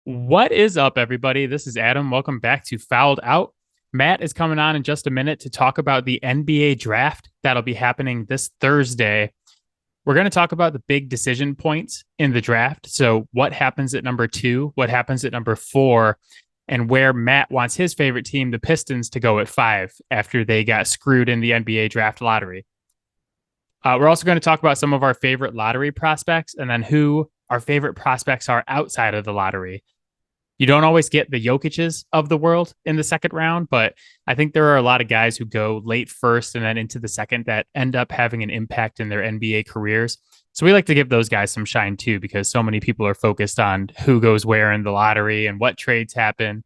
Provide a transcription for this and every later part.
What is up, everybody? This is Adam. Welcome back to Fouled Out. Matt is coming on in just a minute to talk about the NBA draft that'll be happening this Thursday. We're going to talk about the big decision points in the draft. So, what happens at number 2, what happens at number 4, and where Matt wants his favorite team, the Pistons, to go at 5 after they got screwed in the NBA draft lottery. We're also going to talk about some of our favorite lottery prospects and then who our favorite prospects are outside of the lottery. You don't always get the Jokic's of the world in the second round, but I think there are a lot of guys who go late first and then into the second that end up having an impact in their NBA careers. So we like to give those guys some shine too, because so many people are focused on who goes where in the lottery and what trades happen.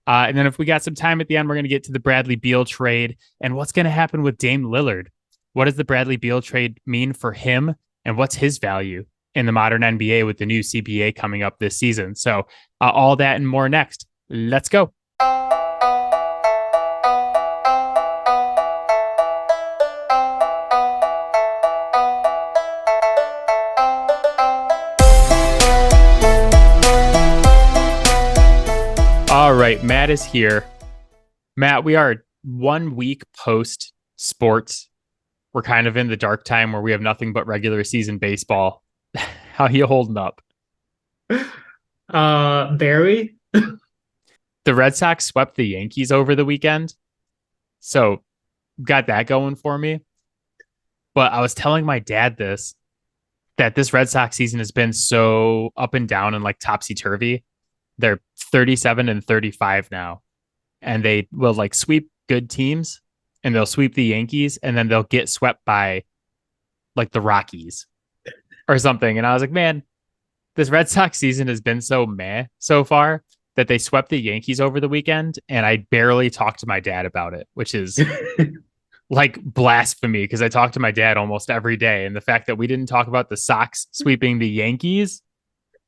And then if we got some time at the end, we're going to get to the Bradley Beal trade and what's going to happen with Dame Lillard. What does the Bradley Beal trade mean for him and what's his value in the modern NBA with the new CBA coming up this season? So all that and more next. Let's go. All right, Matt is here. Matt, we are 1 week post sports. We're kind of in the dark time where we have nothing but regular season baseball. How are you holding up? Barely. The Red Sox swept the Yankees over the weekend. So got that going for me. But I was telling my dad that this Red Sox season has been so up and down and like topsy-turvy. They're 37 and 35 now. And they will like sweep good teams and they'll sweep the Yankees and then they'll get swept by like the Rockies or something. And I was like, man, this Red Sox season has been so meh so far that they swept the Yankees over the weekend. And I barely talked to my dad about it, which is like blasphemy because I talk to my dad almost every day. And the fact that we didn't talk about the Sox sweeping the Yankees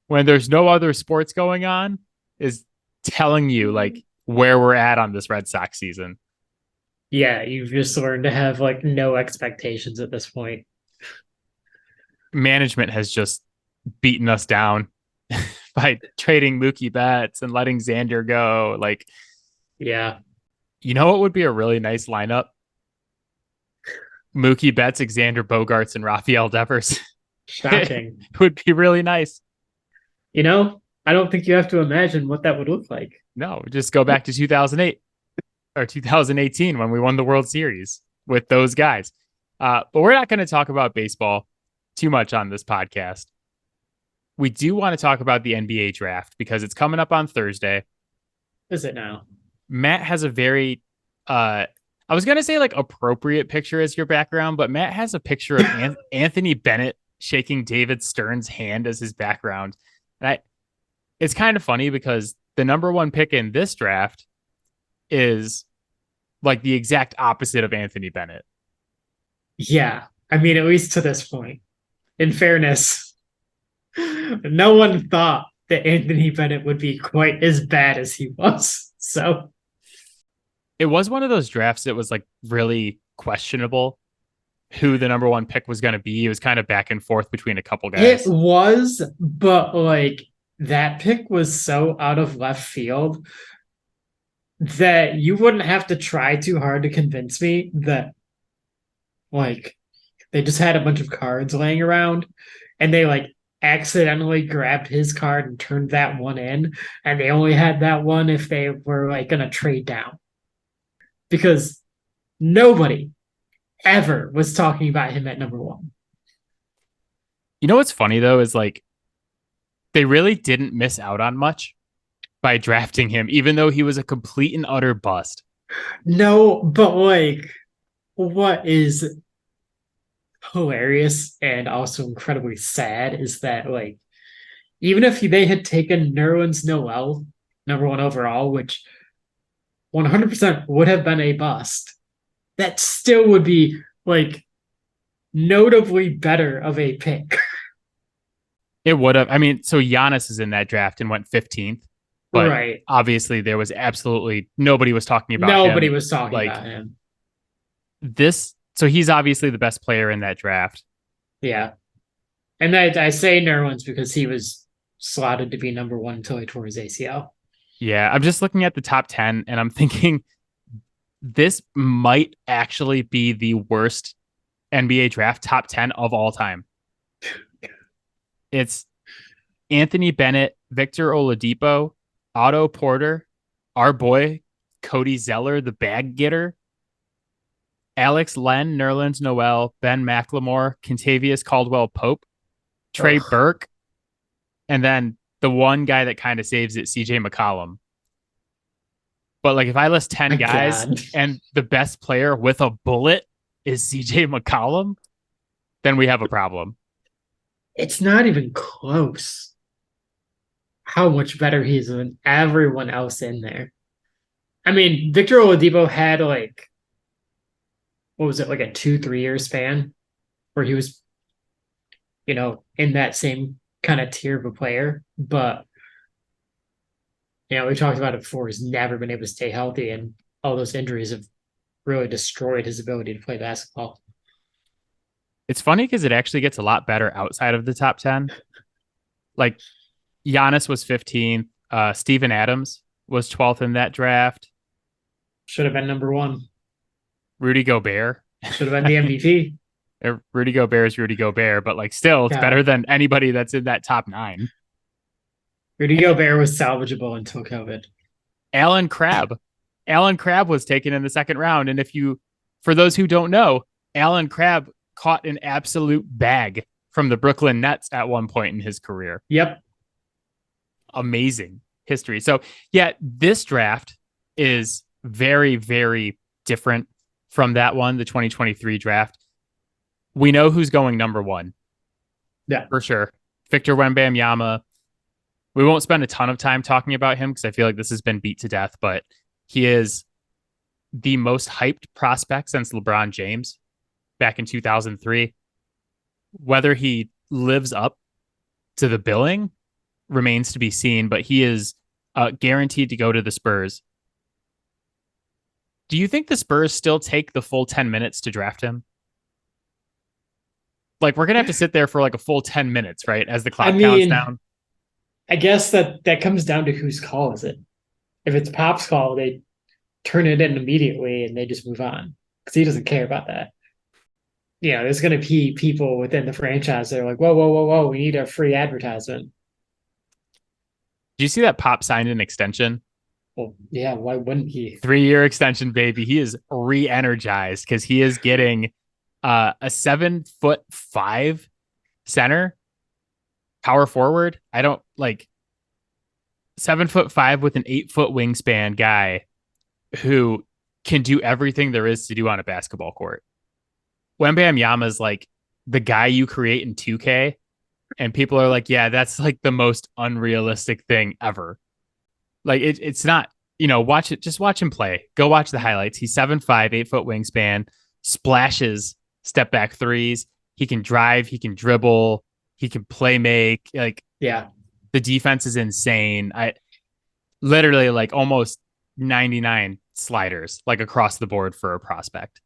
when there's no other sports going on is telling you like where we're at on this Red Sox season. Yeah, you've just learned to have like no expectations at this point. Management has just beaten us down by trading Mookie Betts and letting Xander go. Like, yeah, you know what would be a really nice lineup? Mookie Betts, Xander Bogaerts, and Rafael Devers. shocking. It would be really nice. I don't think you have to imagine what that would look like. No, just go back to 2008 or 2018 when we won the World Series with those guys. But we're not going to talk about baseball too much on this podcast. We do want to talk about the NBA draft because it's coming up on Thursday. Is it now? Matt has a very, I was going to say like appropriate picture as your background, but Matt has a picture of Anthony Bennett shaking David Stern's hand as his background. And it's kind of funny because the number 1 pick in this draft is like the exact opposite of Anthony Bennett. Yeah, I mean, at least to this point. In fairness, no one thought that Anthony Bennett would be quite as bad as he was. So it was one of those drafts that was like really questionable who the number 1 pick was going to be. It was kind of back and forth between a couple guys. it was, but like that pick was so out of left field that you wouldn't have to try too hard to convince me that like they just had a bunch of cards laying around and they like accidentally grabbed his card and turned that one in, and they only had that one if they were like gonna trade down, because nobody ever was talking about him at number 1. You know what's funny though is like they really didn't miss out on much by drafting him, even though he was a complete and utter bust. No, but like what is hilarious and also incredibly sad is that like even if they had taken Nerlens Noel number 1 overall, which 100% would have been a bust, that still would be like notably better of a pick. It would have. I mean, so Giannis is in that draft and went 15th, but Right. obviously there was absolutely nobody was talking about Nobody him. was talking Like about him. this. So he's obviously the best player in that draft. Yeah. And I say Nerlens because he was slotted to be number one until he tore his ACL. Yeah, I'm just looking at the top 10 and I'm thinking this might actually be the worst NBA draft top 10 of all time. It's Anthony Bennett, Victor Oladipo, Otto Porter, our boy Cody Zeller, the bag getter, Alex Len, Nerlens Noel, Ben McLemore, Contavious Caldwell Pope, Trey Ugh, Burke, and then the one guy that kind of saves it, CJ McCollum. But like if I list 10 my guys God. and the best player with a bullet is CJ McCollum, then we have a problem. It's not even close how much better he is than everyone else in there. I mean, Victor Oladipo had like, what was it, like a 2, 3 year span where he was, in that same kind of tier of a player. But, we talked about it before. He's never been able to stay healthy, and all those injuries have really destroyed his ability to play basketball. It's funny because it actually gets a lot better outside of the top 10. Like Giannis was 15th. Steven Adams was 12th in that draft. Should have been number one. Rudy Gobert. Should have been the MVP. Rudy Gobert is Rudy Gobert, but like still, it's better God. than anybody that's in that top 9. Rudy And Gobert was salvageable until COVID. Alan Crabb. Alan Crabb was taken in the second round. And for those who don't know, Alan Crabb caught an absolute bag from the Brooklyn Nets at one point in his career. Yep. Amazing history. So, yeah, this draft is very, very different from that one, the 2023 draft. We know who's going number one Yeah. for sure. Victor Wembanyama. We won't spend a ton of time talking about him because I feel like this has been beat to death, but he is the most hyped prospect since LeBron James back in 2003. Whether he lives up to the billing remains to be seen, but he is guaranteed to go to the Spurs. Do you think the Spurs still take the full 10 minutes to draft him? Like, we're going to have to sit there for like a full 10 minutes, right? As the I clock counts mean, down. I guess that comes down to whose call is it. If it's Pop's call, they turn it in immediately and they just move on because he doesn't care about that. There's going to be people within the franchise that are like, whoa, whoa, whoa, whoa, we need a free advertisement. Do you see that Pop signed an extension? Well, yeah, why wouldn't he? 3-year extension, baby. He is re-energized because he is getting a 7'5" center, power forward. I don't like 7'5" with an 8-foot wingspan guy who can do everything there is to do on a basketball court. Wembanyama is like the guy you create in 2K, and people are like, yeah, that's like the most unrealistic thing ever. Like it's not, watch it, just watch him play. Go watch the highlights. He's 7'5", 8-foot wingspan, splashes, step back threes. He can drive, he can dribble, he can play make. Like, Yeah. the defense is insane. I literally like almost 99 sliders, like across the board for a prospect.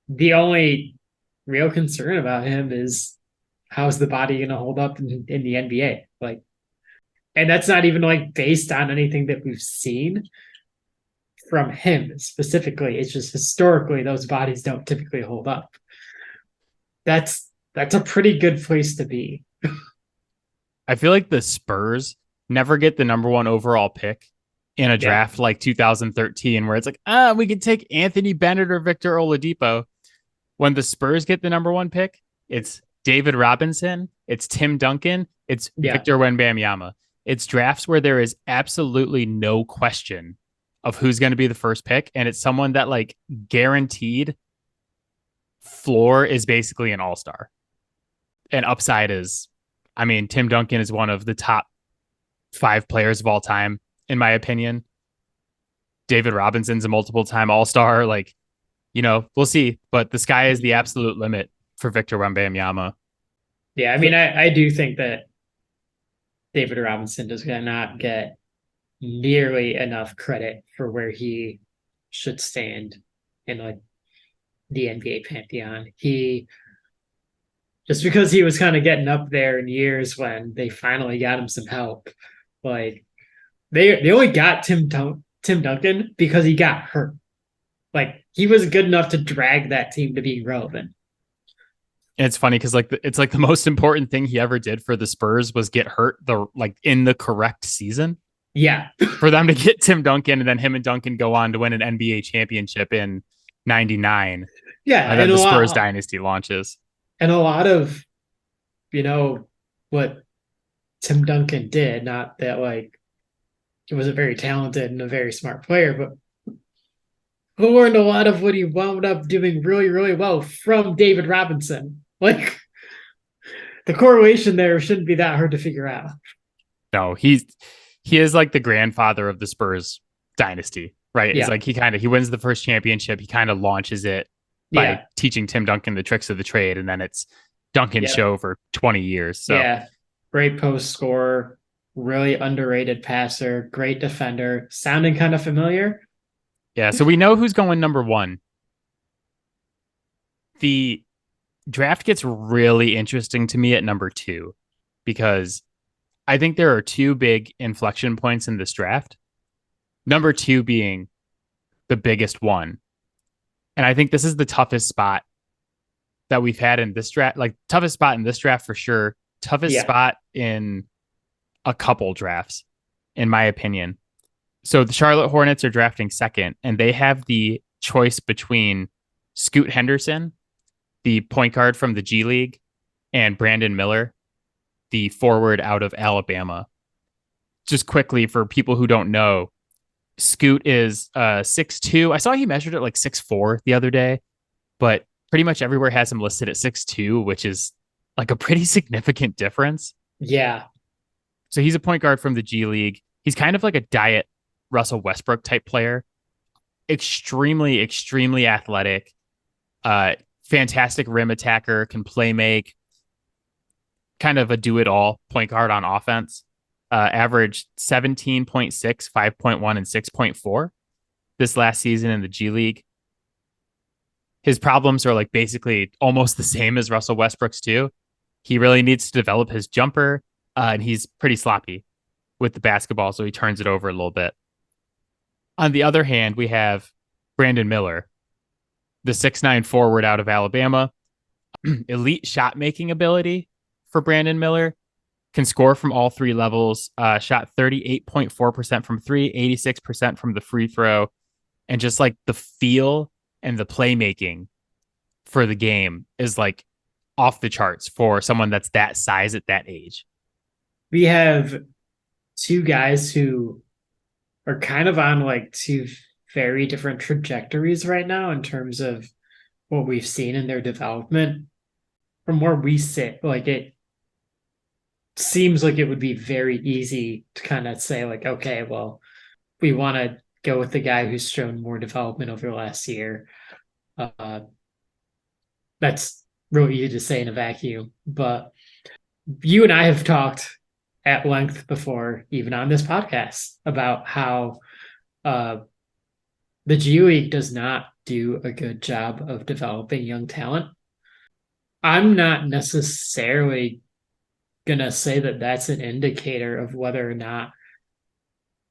The only real concern about him is how's the body going to hold up in the NBA? Like, and that's not even like based on anything that we've seen from him specifically. It's just historically those bodies don't typically hold up. That's a pretty good place to be. I feel like the Spurs never get the number one overall pick in a Yeah. draft like 2013, where it's like, we could take Anthony Bennett or Victor Oladipo. When the Spurs get the number one pick, it's David Robinson, it's Tim Duncan, it's Yeah. Victor Wembanyama. It's drafts where there is absolutely no question of who's going to be the first pick, and it's someone that like guaranteed floor is basically an all-star. And upside is, I mean, Tim Duncan is one of the top 5 players of all time, in my opinion. David Robinson's a multiple time all-star. Like, we'll see. But the sky is the absolute limit for Victor Wembanyama. Yeah. I mean, I do think that David Robinson does not get nearly enough credit for where he should stand in like the NBA pantheon. just because he was kind of getting up there in years when they finally got him some help. Like they only got Tim Duncan because he got hurt. Like he was good enough to drag that team to being relevant. And it's funny because it's like the most important thing he ever did for the Spurs was get hurt in the correct season Yeah, for them to get Tim Duncan, and then him and Duncan go on to win an NBA championship in '99. yeah, And then the Spurs dynasty launches. and a lot of what Tim Duncan did. Not that like he was a very talented and a very smart player, but who learned a lot of what he wound up doing really, really well from David Robinson. Like the correlation there shouldn't be that hard to figure out. No, he is like the grandfather of the Spurs dynasty, right? It's Yeah, like he wins the first championship, he kind of launches it by yeah, teaching Tim Duncan the tricks of the trade, and then it's Duncan's yeah, show for 20 years. So yeah. Great post scorer, really underrated passer, great defender, sounding kind of familiar. yeah, so we know who's going number one. The draft gets really interesting to me at number two because I think there are two big inflection points in this draft. Number two being the biggest one. And I think this is the toughest spot that we've had in this draft, like toughest spot in this draft for sure, toughest Yeah, spot in a couple drafts, in my opinion. So the Charlotte Hornets are drafting second, and they have the choice between Scoot Henderson, the point guard from the G League, and Brandon Miller, the forward out of Alabama. Just quickly for people who don't know, Scoot is 6'2". I saw he measured it like 6'4" the other day, but pretty much everywhere has him listed at 6'2", which is like a pretty significant difference. yeah. So he's a point guard from the G League. He's kind of like a diet Russell Westbrook type player. Extremely, extremely athletic. Fantastic rim attacker, can play make, kind of a do it all point guard on offense. Averaged 17.6, 5.1, and 6.4 this last season in the G League. His problems are like basically almost the same as Russell Westbrook's too. He really needs to develop his jumper, and he's pretty sloppy with the basketball, so he turns it over a little bit. On the other hand, we have Brandon Miller, the 6'9" forward out of Alabama. Elite shot making ability for Brandon Miller. Can score from all three levels. Shot 38.4% from three, 86% from the free throw. And just like the feel and the playmaking for the game is like off the charts for someone that's that size at that age. We have two guys who are kind of on like two very different trajectories right now in terms of what we've seen in their development. From where we sit, like it seems like it would be very easy to kind of say, like, okay, well, we want to go with the guy who's shown more development over the last year. Uh, that's really easy to say in a vacuum, but you and I have talked at length before, even on this podcast, about how uh, the G League does not do a good job of developing young talent. I'm not necessarily going to say that that's an indicator of whether or not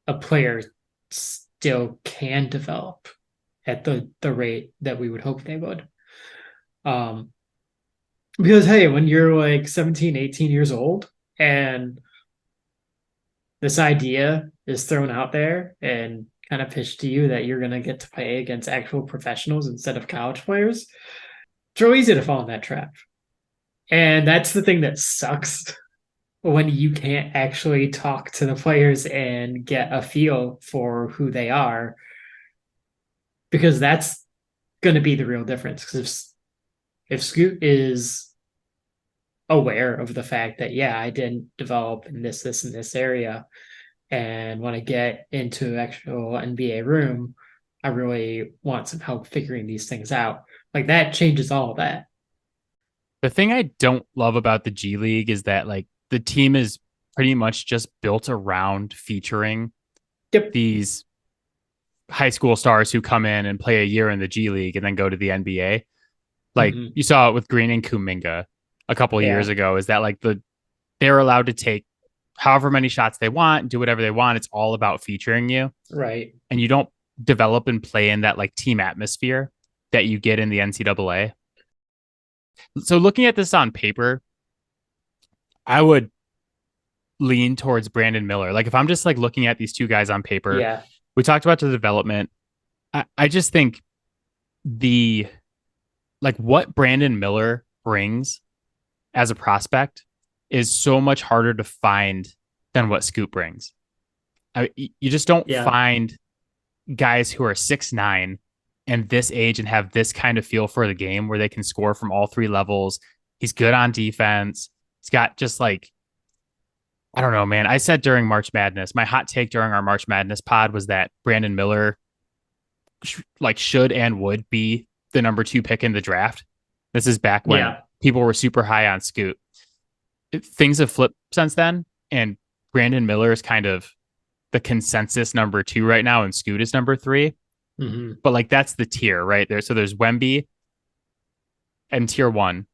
a player still can develop at the rate that we would hope they would. Um, because, hey, when you're like 17, 18 years old and this idea is thrown out there and kind of pitched to you that you're going to get to play against actual professionals instead of college players, it's real easy to fall in that trap. And that's the thing that sucks when you can't actually talk to the players and get a feel for who they are, because that's going to be the real difference. Because if Scoot is aware of the fact that, yeah, I didn't develop in this, and this area, and want to get into actual NBA room, I really want some help figuring these things out. Like that changes all of that. The thing I don't love about the G League is that like the team is pretty much just built around featuring Yep. these high school stars who come in and play a year in the G League and then go to the NBA. Like Mm-hmm. you saw it with Green and Kuminga. a couple of years Yeah. ago, is that like they're allowed to take however many shots they want, do whatever they want. It's all about featuring you, Right. and you don't develop and play in that like team atmosphere that you get in the NCAA. So looking at this on paper, I would lean towards Brandon Miller. Like if I'm just like looking at these two guys on paper, Yeah. we talked about the development. I just think the like what Brandon Miller brings as a prospect is so much harder to find than what Scoot brings. You just don't Yeah. find guys who are 6'9" and this age and have this kind of feel for the game where they can score from all three levels. He's good on defense. He's got just like, I don't know, man. I said during March Madness, my hot take during our March Madness pod was that Brandon Miller like should and would be the number 2 pick in the draft. This is back when Yeah. people were super high on Scoot. Things have flipped since then, and Brandon Miller is kind of the consensus number 2 right now, and Scoot is number 3. Hmm. But like that's the tier right there. So there's Wemby and tier 1.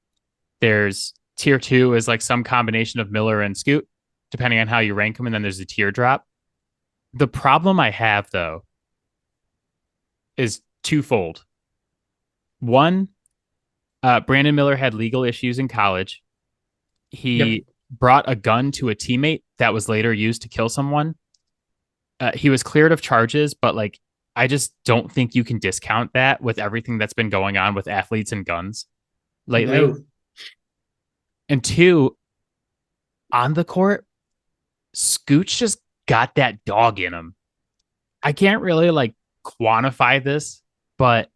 There's tier 2 is like some combination of Miller and Scoot, depending on how you rank them, and then there's a tier drop. The problem I have though is twofold. One, Brandon Miller had legal issues in college. Yep. He brought a gun to a teammate that was later used to kill someone. He was cleared of charges, but like I just don't think you can discount that with everything that's been going on with athletes and guns lately. No. And two, on the court, Scooch just got that dog in him. I can't really like quantify this, but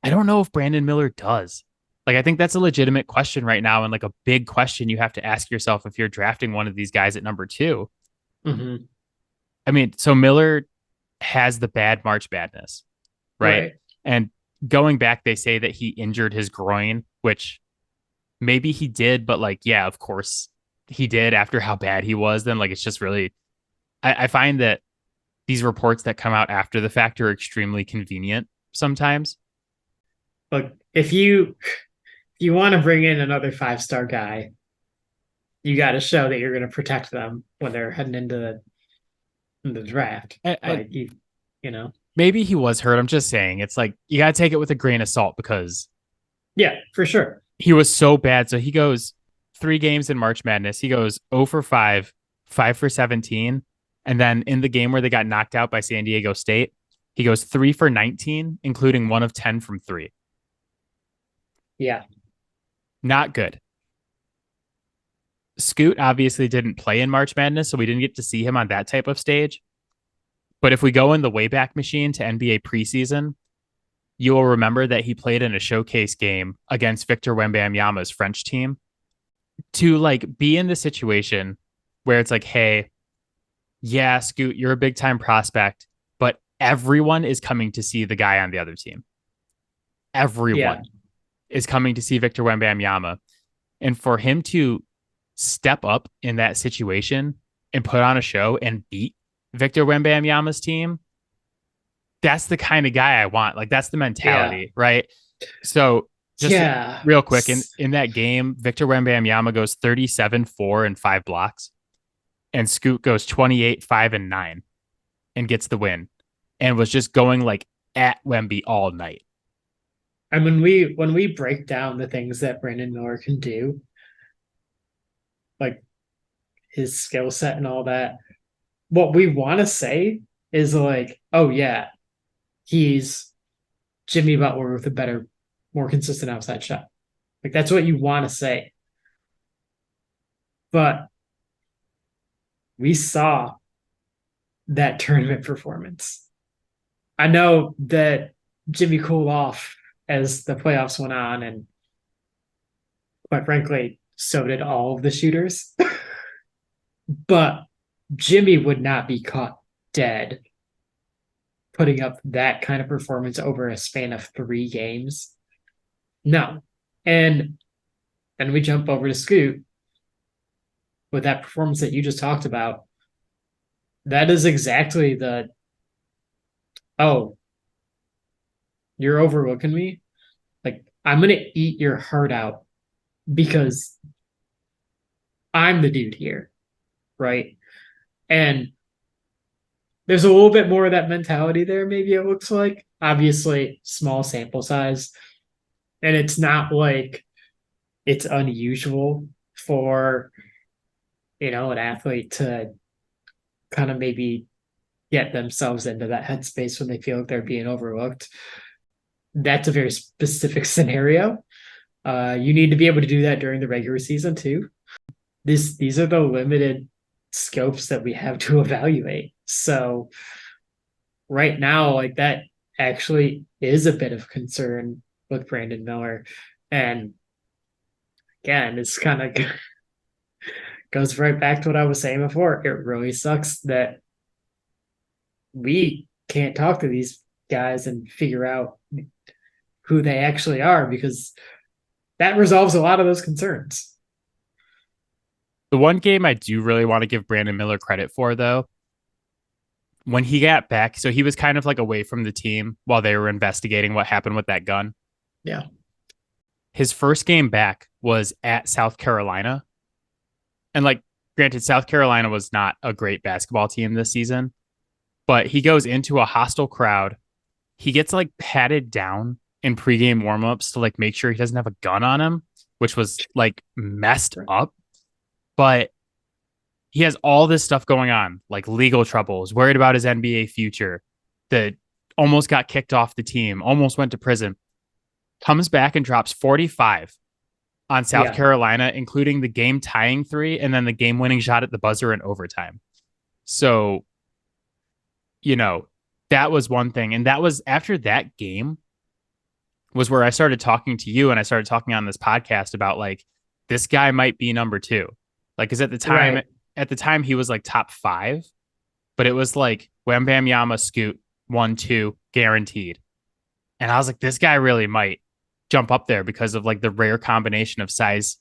I don't know if Brandon Miller does. Like, I think that's a legitimate question right now, and like a big question you have to ask yourself if you're drafting one of these guys at number 2. Hmm. I mean, so Miller has the bad March Madness, right? Right. And going back, they say that he injured his groin, which maybe he did, but like, yeah, of course he did after how bad he was. Then, like, it's just really, I find that these reports that come out after the fact are extremely convenient sometimes. Look, if you want to bring in another 5-star guy, you got to show that you're going to protect them when they're heading into the draft. I Like you know, maybe he was hurt. I'm just saying, it's like you got to take it with a grain of salt because yeah, for sure. he was so bad. So he goes 3 games in March Madness. He goes 0 for 5, 5 for 17. And then in the game where they got knocked out by San Diego State, he goes 3 for 19, including 1 of 10 from 3. Yeah, Not good. Scoot obviously didn't play in March Madness, so we didn't get to see him on that type of stage. But if we go in the Wayback Machine to NBA preseason, you will remember that he played in a showcase game against Victor Wembanyama's French team to like be in the situation where it's like, hey, yeah, Scoot, you're a big time prospect, but everyone is coming to see the guy on the other team. yeah, Everyone is coming to see Victor Wembanyama. And for him to step up in that situation and put on a show and beat Victor Wembanyama's team, that's the kind of guy I want. Like that's the yeah, mentality, right? So just yeah. real quick, in that game, Victor Wembanyama goes 37, 4, and 5 blocks, and Scoot goes 28, 5, and 9 and gets the win, and was just going like at Wemby all night. And when we break down the things that Brandon Miller can do, like his skill set and all that, what we want to say is like, oh yeah, he's Jimmy Butler with a better, more consistent outside shot. Like that's what you want to say. But we saw that tournament performance. I know that Jimmy cooled off as the playoffs went on, and quite frankly, so did all of the shooters. But Jimmy would not be caught dead putting up that kind of performance over a span of 3 games. No. And then we jump over to Scoot with that performance that you just talked about. That is exactly the, oh, you're overlooking me. Like, I'm going to eat your heart out because I'm the dude here, right? And there's a little bit more of that mentality there, maybe it looks like. Obviously, small sample size. And it's not like it's unusual for, an athlete to kind of maybe get themselves into that headspace when they feel like they're being overlooked. That's a very specific scenario. You need to be able to do that during the regular season too. These are the limited scopes that we have to evaluate. So right now, like that actually is a bit of concern with Brandon Miller. And again, it's kind of goes right back to what I was saying before. It really sucks that we can't talk to these guys and figure out who they actually are, because that resolves a lot of those concerns. The one game I do really want to give Brandon Miller credit for, though, when he got back, so he was kind of like away from the team while they were investigating what happened with that gun. Yeah. His first game back was at South Carolina. And like, granted, South Carolina was not a great basketball team this season, but he goes into a hostile crowd. He gets like patted down in pregame warmups to like make sure he doesn't have a gun on him, which was like messed up. But he has all this stuff going on, like legal troubles, worried about his NBA future, that almost got kicked off the team, almost went to prison, comes back and drops 45 on South Yeah. Carolina, including the game tying three and then the game winning shot at the buzzer in overtime. So, that was one thing. And that was after that game was where I started talking to you and I started talking on this podcast about like, this guy might be number two. Like, cause Right. at the time he was like top five, but it was like Wham Bam Yama, Scoot, 1, 2, guaranteed. And I was like, this guy really might jump up there because of like the rare combination of size,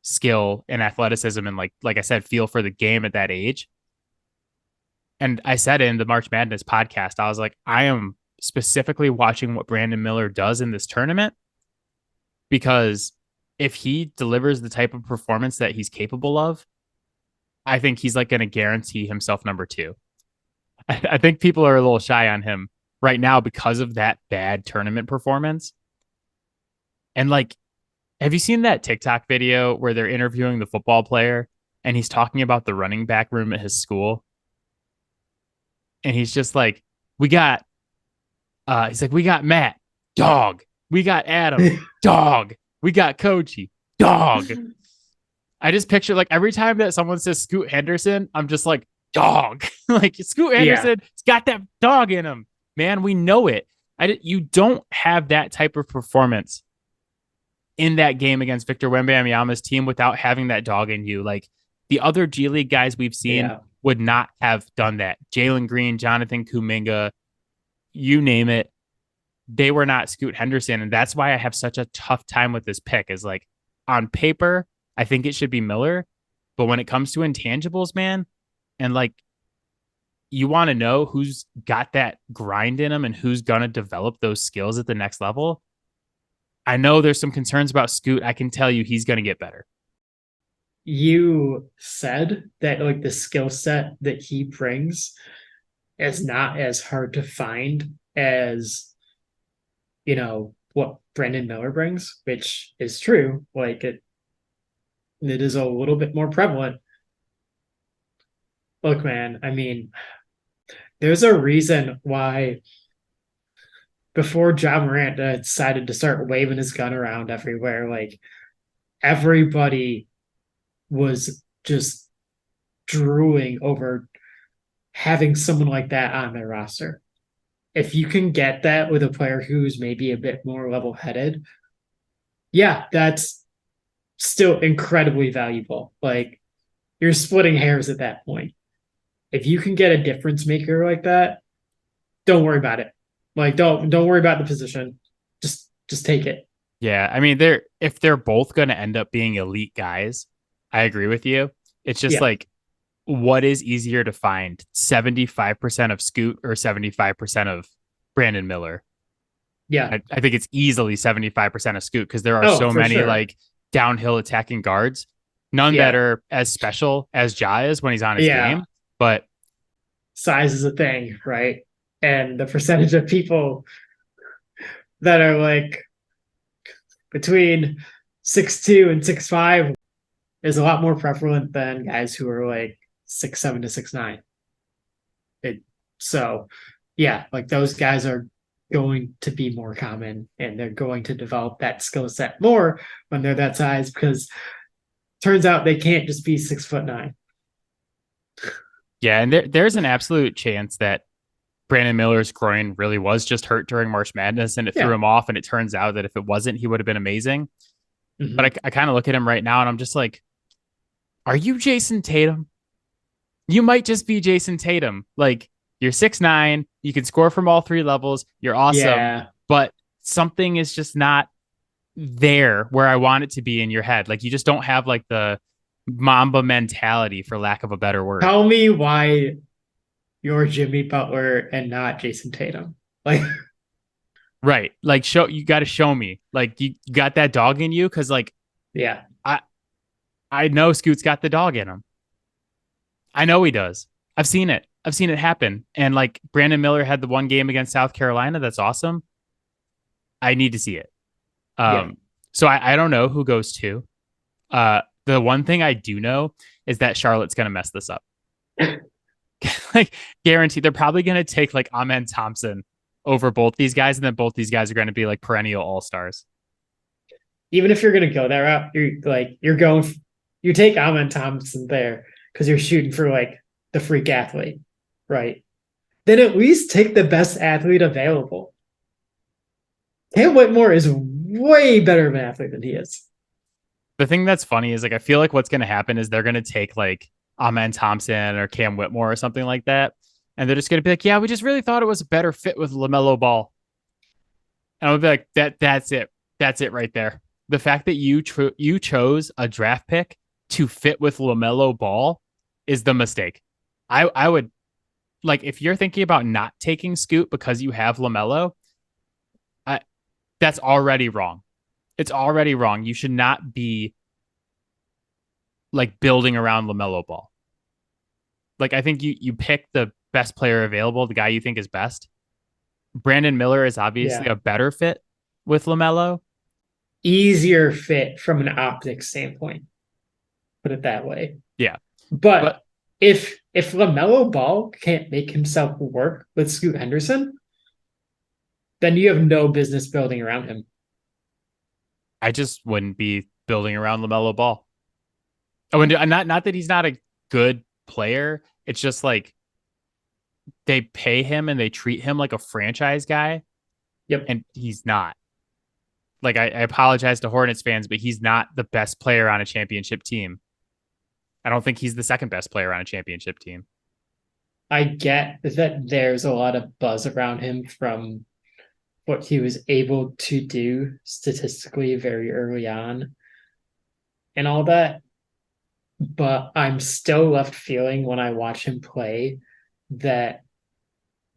skill, and athleticism, and like I said, feel for the game at that age. And I said in the March Madness podcast, I was like, I am specifically watching what Brandon Miller does in this tournament, because if he delivers the type of performance that he's capable of, I think he's like going to guarantee himself number two. I think people are a little shy on him right now because of that bad tournament performance. And like, have you seen that TikTok video where they're interviewing the football player and he's talking about the running back room at his school? And he's just like, we got Matt, dog. We got Adam, dog. We got Koji, dog. I just picture like every time that someone says Scoot Henderson, I'm just like, dog. Like Scoot Yeah. Henderson, it's got that dog in him. Man, we know it. You don't have that type of performance in that game against Victor Wembanyama's team without having that dog in you. Like the other G League guys we've seen Yeah. would not have done that. Jalen Green, Jonathan Kuminga, you name it, they were not Scoot Henderson. And that's why I have such a tough time with this pick is like on paper, I think it should be Miller. But when it comes to intangibles, man, and like you want to know who's got that grind in them and who's going to develop those skills at the next level. I know there's some concerns about Scoot. I can tell you he's going to get better. You said that like the skill set that he brings is not as hard to find as, what Brandon Miller brings, which is true. Like it is a little bit more prevalent. Look, man, I mean, there's a reason why before John Morant decided to start waving his gun around everywhere, like everybody was just drooling over having someone like that on their roster. If you can get that with a player who's maybe a bit more level headed, yeah, that's still incredibly valuable. Like you're splitting hairs at that point. If you can get a difference maker like that, don't worry about it. Like don't worry about the position. Just take it. Yeah, I mean, if they're both going to end up being elite guys, I agree with you. It's just Yeah. like, what is easier to find, 75% of Scoot or 75% of Brandon Miller? Yeah. I think it's easily 75% of Scoot because there are Oh, so for many sure. like downhill attacking guards. None that Yeah. are as special as Ja is when he's on his Yeah. game. But Size is a thing, right? And the percentage of people that are like between 6'2" and 6'5" is a lot more prevalent than guys who are like 6'7" to 6'9". It so yeah, like those guys are going to be more common and they're going to develop that skill set more when they're that size because turns out they can't just be 6'9". yeah, and there's an absolute chance that Brandon Miller's groin really was just hurt during March Madness and it threw Yeah. him off. And it turns out that if it wasn't, he would have been amazing. But Mm-hmm. I kind of look at him right now and I'm just like, are you Jason Tatum? You might just be Jason Tatum. Like, you're 6'9", you can score from all three levels, you're awesome, Yeah. but something is just not there where I want it to be in your head. Like, you just don't have like the Mamba mentality, for lack of a better word. Tell me why you're Jimmy Butler and not Jason Tatum. Like, Right. Like, you got to show me. Like, you got that dog in you because, like, yeah. I I know Scoot's got the dog in him. I know he does. I've seen it. I've seen it happen. And like Brandon Miller had the one game against South Carolina. That's awesome. I need to see it. Yeah. So I don't know who goes to. The one thing I do know is that Charlotte's going to mess this up. Like, guaranteed. They're probably going to take like Amen Thompson over both these guys, and then both these guys are going to be like perennial all stars. Even if you're gonna go that route, you take Amen Thompson there because you're shooting for like the freak athlete, right? Then at least take the best athlete available. Cam Whitmore is way better of an athlete than he is. The thing that's funny is like I feel like what's going to happen is they're going to take like Amen Thompson or Cam Whitmore or something like that, and they're just going to be like, "Yeah, we just really thought it was a better fit with LaMelo Ball," and I'll be like, That's it. That's it right there. The fact that you chose a draft pick to fit with LaMelo Ball is the mistake. I would like if you're thinking about not taking Scoot because you have LaMelo, I that's already wrong. It's already wrong. You should not be like building around LaMelo Ball. Like I think you pick the best player available, the guy you think is best. Brandon Miller is obviously Yeah. a better fit with LaMelo. Easier fit from an optics standpoint, put it that way. Yeah. But But if LaMelo Ball can't make himself work with Scoot Henderson, then you have no business building around him. I just wouldn't be building around LaMelo Ball. I wouldn't, not that he's not a good player. It's just like they pay him and they treat him like a franchise guy, Yep. and he's not. Like I apologize to Hornets fans, but he's not the best player on a championship team. I don't think he's the second best player on a championship team. I get that there's a lot of buzz around him from what he was able to do statistically very early on and all that. But I'm still left feeling when I watch him play that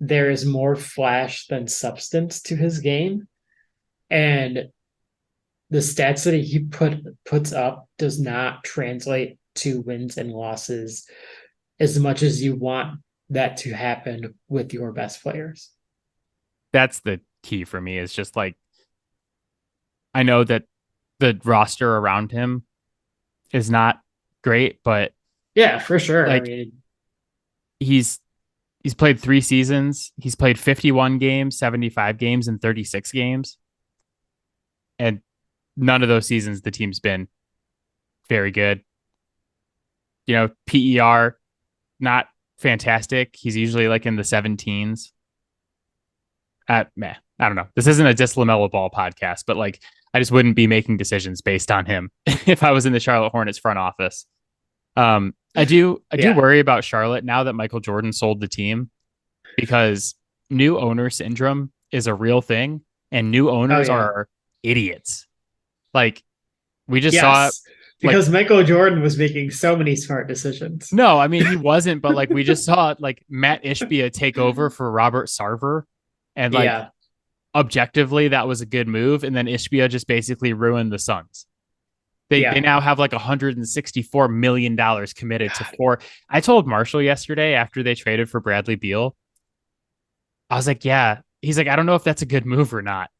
there is more flash than substance to his game. And the stats that he puts up does not translate to wins and losses as much as you want that to happen with your best players. That's the key for me is just like I know that the roster around him is not great, but Yeah, for sure. I like mean, he's he's played 3 seasons. He's played 51 games, 75 games, and 36 games. And none of those seasons the team's been very good. You know, PER, not fantastic. He's usually like in the 17s. Meh, I don't know. This isn't a Dis LaMelo Ball podcast, but like I just wouldn't be making decisions based on him if I was in the Charlotte Hornets front office. I do yeah. worry about Charlotte now that Michael Jordan sold the team because new owner syndrome is a real thing, and new Oh, owners yeah. are idiots. Like we just saw it. Yes. Like Because Michael Jordan was making so many smart decisions. no, I mean he wasn't, but like we just saw like Matt Ishbia take over for Robert Sarver, and like Yeah. objectively that was a good move, and then Ishbia just basically ruined the Suns. They Yeah. now have like $164 million committed to God. four. I told Marshall yesterday after they traded for Bradley Beal, I was like, yeah. He's like, I don't know if that's a good move or not.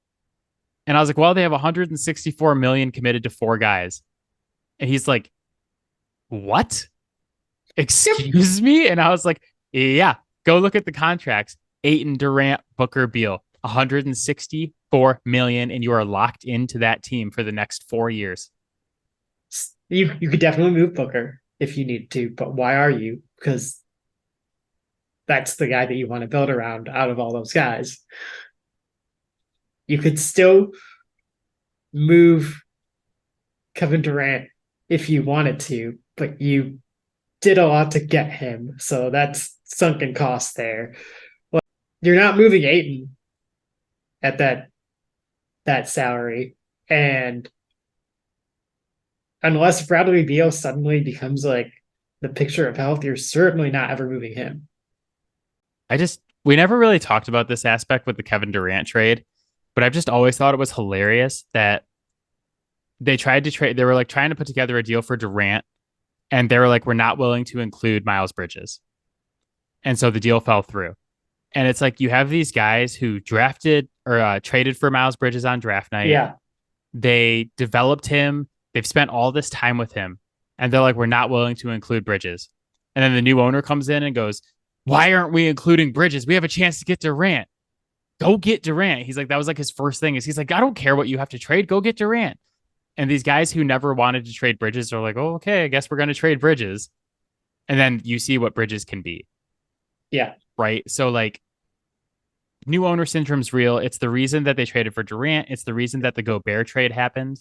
And I was like, well, they have 164 million committed to four guys. And he's like, what? Yep. Excuse me? And I was like, yeah, go look at the contracts. Ayton, Durant, Booker, Beal, 164 million, and you are locked into that team for the next 4 years. You could definitely move Booker if you need to, but why are you? Because that's the guy that you want to build around out of all those guys. You could still move Kevin Durant if you wanted to, but you did a lot to get him. So that's sunken cost there. Well, you're not moving Aiton at that salary. And unless Bradley Beal suddenly becomes like the picture of health, you're certainly not ever moving him. We never really talked about this aspect with the Kevin Durant trade, but I've just always thought it was hilarious that they tried to trade, they were like trying to put together a deal for Durant, and they were like, we're not willing to include Miles Bridges. And so the deal fell through. And it's like you have these guys who drafted or traded for Miles Bridges on draft night. Yeah. They developed him. They've spent all this time with him. And they're like, we're not willing to include Bridges. And then the new owner comes in and goes, why aren't we including Bridges? We have a chance to get Durant. Go get Durant. He's like, that was like his first thing is he's like, I don't care what you have to trade. Go get Durant. And these guys who never wanted to trade Bridges are like, oh, okay, I guess we're going to trade Bridges. And then you see what Bridges can be. Yeah. Right. So like new owner syndrome's real. It's the reason that they traded for Durant. It's the reason that the Gobert trade happened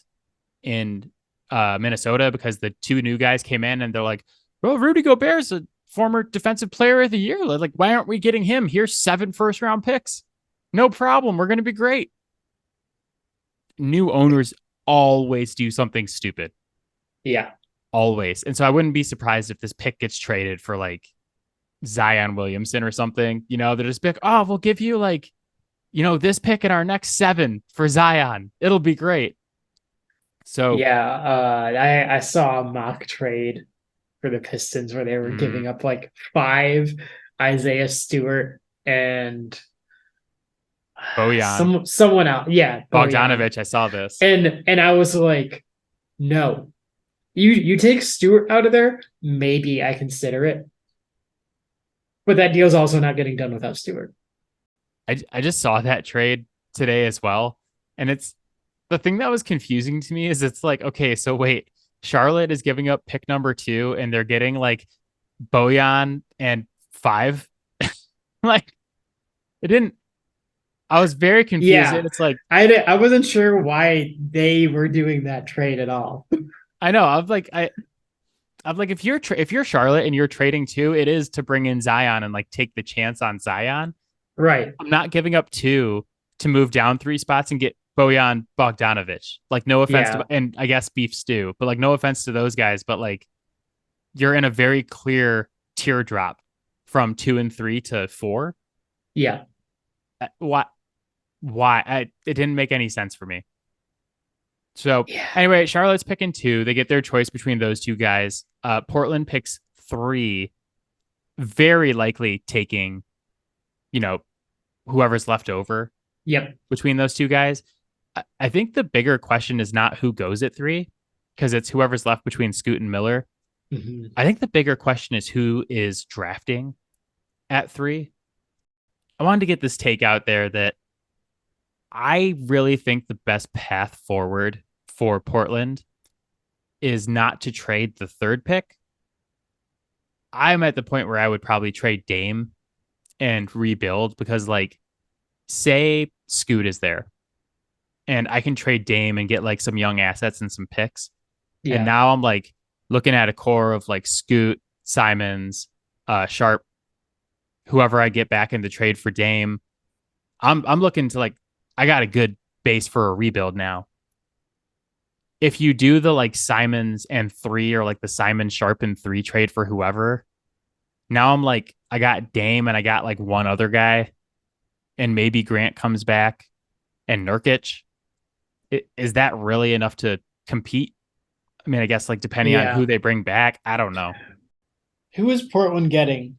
in Minnesota because the two new guys came in and they're like, well, Rudy Gobert's a former defensive player of the year. Like, why aren't we getting him? Here's 7 first-round picks. No problem. We're going to be great. New owners always do something stupid. Yeah. Always. And so I wouldn't be surprised if this pick gets traded for like Zion Williamson or something. You know, they're just like, oh, we'll give you like, you know, this pick in our next 7 for Zion. It'll be great. So Yeah. I saw a mock trade for the Pistons where they were giving up like 5 Isaiah Stewart and Bojan, someone else. Yeah, Bojan. Bogdanovich, I saw this. And I was like, no. You take Stewart out of there, maybe I consider it. But that deal's also not getting done without Stewart. I just saw that trade today as well. And it's the thing that was confusing to me is it's like, okay, so wait, Charlotte is giving up pick number 2 and they're getting like Bojan and 5. Like it didn't, I was very confused. Yeah. It's like, I wasn't sure why they were doing that trade at all. I know. I'm like, if you're Charlotte and you're trading 2, it is to bring in Zion and like take the chance on Zion. Right. I'm not giving up 2 to move down 3 spots and get Bojan Bogdanovich. Like, no offense to, and I guess Beef Stew, but like, no offense to those guys, but like, you're in a very clear teardrop from 2 and 3 to 4. Yeah. Why? It didn't make any sense for me. So Yeah. anyway, Charlotte's picking 2. They get their choice between those 2 guys. Portland picks 3, very likely taking, you know, whoever's left over. Yep. Between those 2 guys. I think the bigger question is not who goes at 3, because it's whoever's left between Scoot and Miller. Mm-hmm. I think the bigger question is who is drafting at 3. I wanted to get this take out there that I really think the best path forward for Portland is not to trade the 3rd pick. I'm at the point where I would probably trade Dame and rebuild because, like, say Scoot is there and I can trade Dame and get like some young assets and some picks. Yeah. And now I'm like looking at a core of like Scoot, Simons, Sharp, whoever I get back in the trade for Dame. I'm looking to like, I got a good base for a rebuild now. If you do the like Simons and 3 or like the Simon Sharp and 3 trade for whoever, now I'm like, I got Dame and I got like one other guy and maybe Grant comes back and Nurkic. Is that really enough to compete I mean, I guess like depending on who Yeah. they bring back, I don't know. Who is Portland getting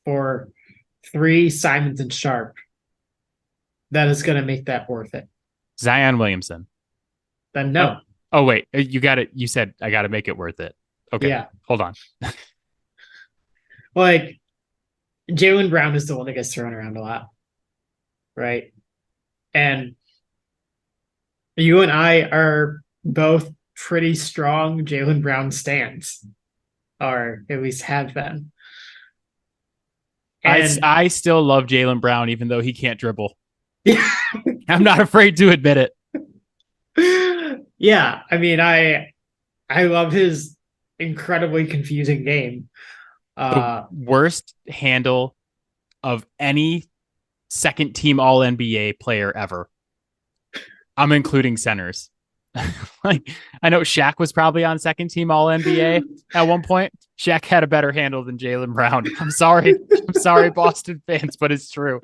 for three Simons and Sharp that is going to make that worth it? Zion Williamson. Then Oh, no. oh wait, you got it. You said I got to make it worth it. Okay, Yeah. hold on. Like Jaylen Brown is the one that gets thrown around a lot, right? And you and I are both pretty strong Jaylen Brown stands, or at least have been. And I still love Jaylen Brown, even though he can't dribble. I'm not afraid to admit it. yeah, I mean, I love his incredibly confusing game. The Uh, worst handle of any second team All NBA player ever. I'm including centers. Like I know Shaq was probably on second team All NBA at one point. Shaq had a better handle than Jaylen Brown. I'm sorry. I'm sorry, Boston fans, but it's true.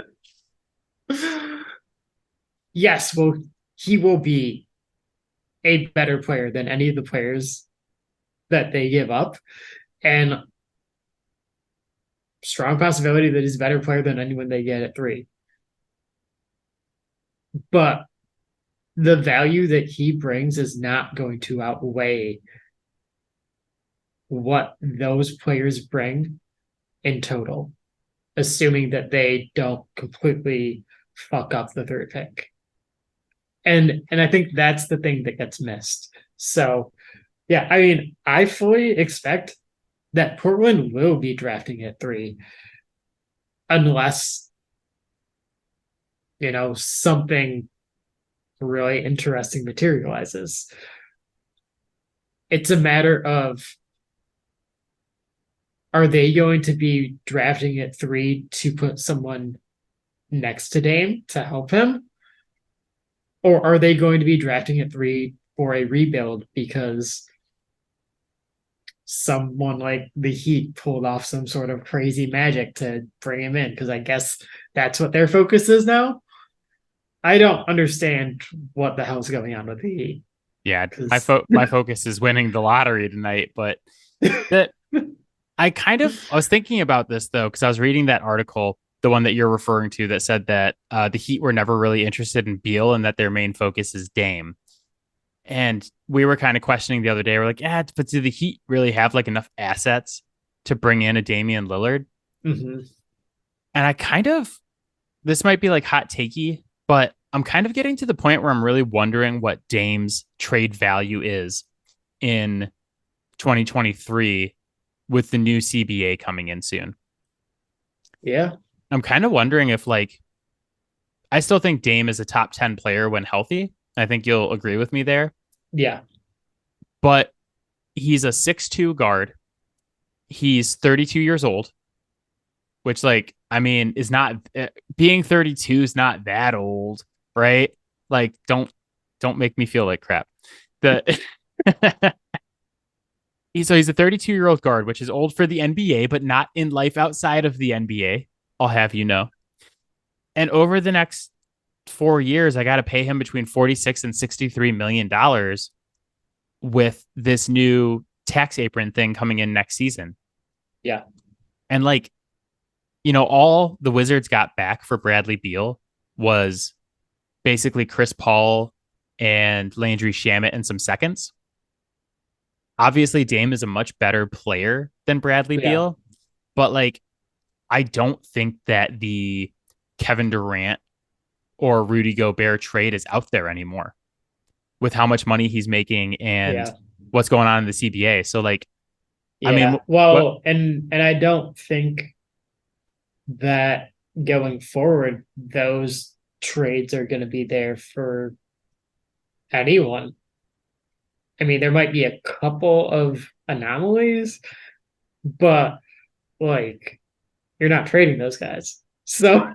yes, well, he will be a better player than any of the players that they give up, and strong possibility that he's a better player than anyone they get at three. But the value that he brings is not going to outweigh what those players bring in total, assuming that they don't completely fuck up the third pick. And I think that's the thing that gets missed. So yeah, I mean, I fully expect that Portland will be drafting at three unless, something really interesting materializes. It's a matter of, are they going to be drafting at three to put someone next to Dame to help him? Or are they going to be drafting at three for a rebuild because someone like the Heat pulled off some sort of crazy magic to bring him in? Because I guess that's what their focus is now. I don't understand what the hell's going on with the Heat. Yeah, Because my focus is winning the lottery tonight, but that I was thinking about this though because I was reading that article, the one that you're referring to, that said that the Heat were never really interested in Beal and that their main focus is Dame. And we were kind of questioning the other day. We're like, yeah, but do the Heat really have like enough assets to bring in a Damian Lillard? mm-hmm. And this might be like hot takey, but I'm kind of getting to the point where I'm really wondering what Dame's trade value is in 2023 with the new CBA coming in soon. Yeah. I'm kind of wondering if like I still think Dame is a top 10 player when healthy. I think you'll agree with me there. Yeah. But he's a 6'2 guard. He's 32 years old, which like I mean is not being 32 is not that old, right? Like don't make me feel like crap. The he's a 32-year-old guard, which is old for the NBA, but not in life outside of the NBA. I'll have you know. And over the next 4 years, I got to pay him between 46 and 63 million dollars with this new tax apron thing coming in next season. Yeah. And like, all the Wizards got back for Bradley Beal was basically Chris Paul and Landry Shamet and some seconds. Obviously, Dame is a much better player than Bradley Yeah. Beal, but like, I don't think that the Kevin Durant or Rudy Gobert trade is out there anymore with how much money he's making and Yeah. what's going on in the CBA. So like, I mean, Yeah. what? Well, and I don't think that going forward, those trades are going to be there for anyone. I mean, there might be a couple of anomalies, but like you're not trading those guys. So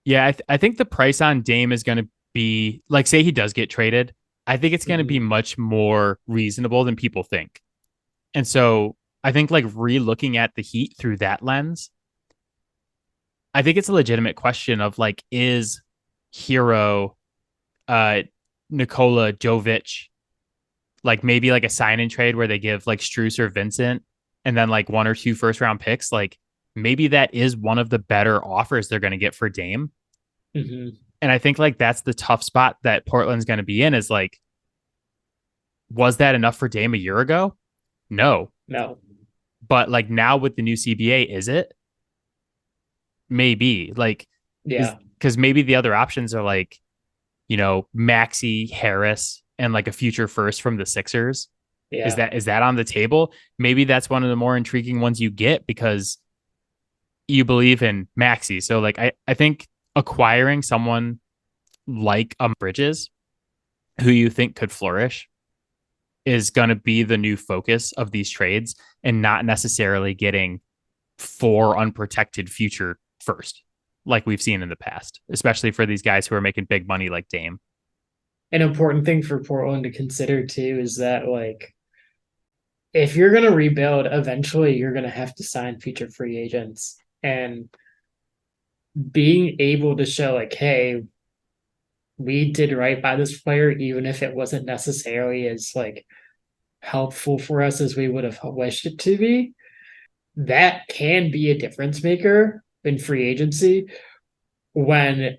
Yeah, I think the price on Dame is going to be like, say he does get traded. I think it's going to be mhm. much more reasonable than people think. And so I think like re-looking at the Heat through that lens, I think it's a legitimate question of like, is Hero, uh, Nikola Jovic like maybe like a sign and trade where they give like Struess or Vincent and then like one or two first round picks, like maybe that is one of the better offers they're going to get for Dame. Hmm. And I think like that's the tough spot that Portland's going to be in is like, was that enough for Dame a year ago? No. No. But like now with the new CBA, is it? Maybe. Like, is Yeah. because maybe the other options are like, Maxi, Harris, and like a future first from the Sixers. Is Yeah. that on the table? Maybe that's one of the more intriguing ones you get because you believe in Maxi. So like I think acquiring someone like Bridges who you think could flourish is going to be the new focus of these trades and not necessarily getting four unprotected future first like we've seen in the past, especially for these guys who are making big money like Dame. An important thing for Portland to consider too is that like if you're going to rebuild, eventually you're going to have to sign future free agents. And being able to show like, hey, we did right by this player, even if it wasn't necessarily as like helpful for us as we would have wished it to be, that can be a difference maker in free agency when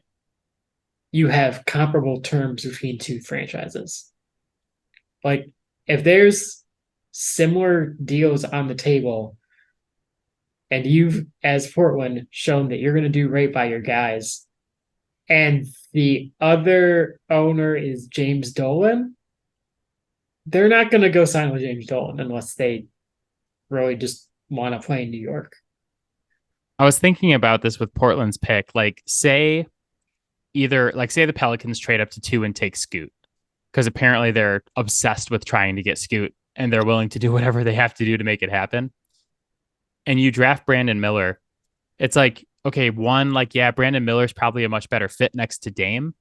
you have comparable terms between two franchises. Like if there's similar deals on the table and you've as Portland shown that you're going to do right by your guys and the other owner is James Dolan, they're not going to go sign with James Dolan unless they really just want to play in New York. I was thinking about this with Portland's pick. Like, say the Pelicans trade up to two and take Scoot because apparently they're obsessed with trying to get Scoot and they're willing to do whatever they have to do to make it happen. And you draft Brandon Miller. It's like, okay, one, like, yeah, Brandon Miller's probably a much better fit next to Dame.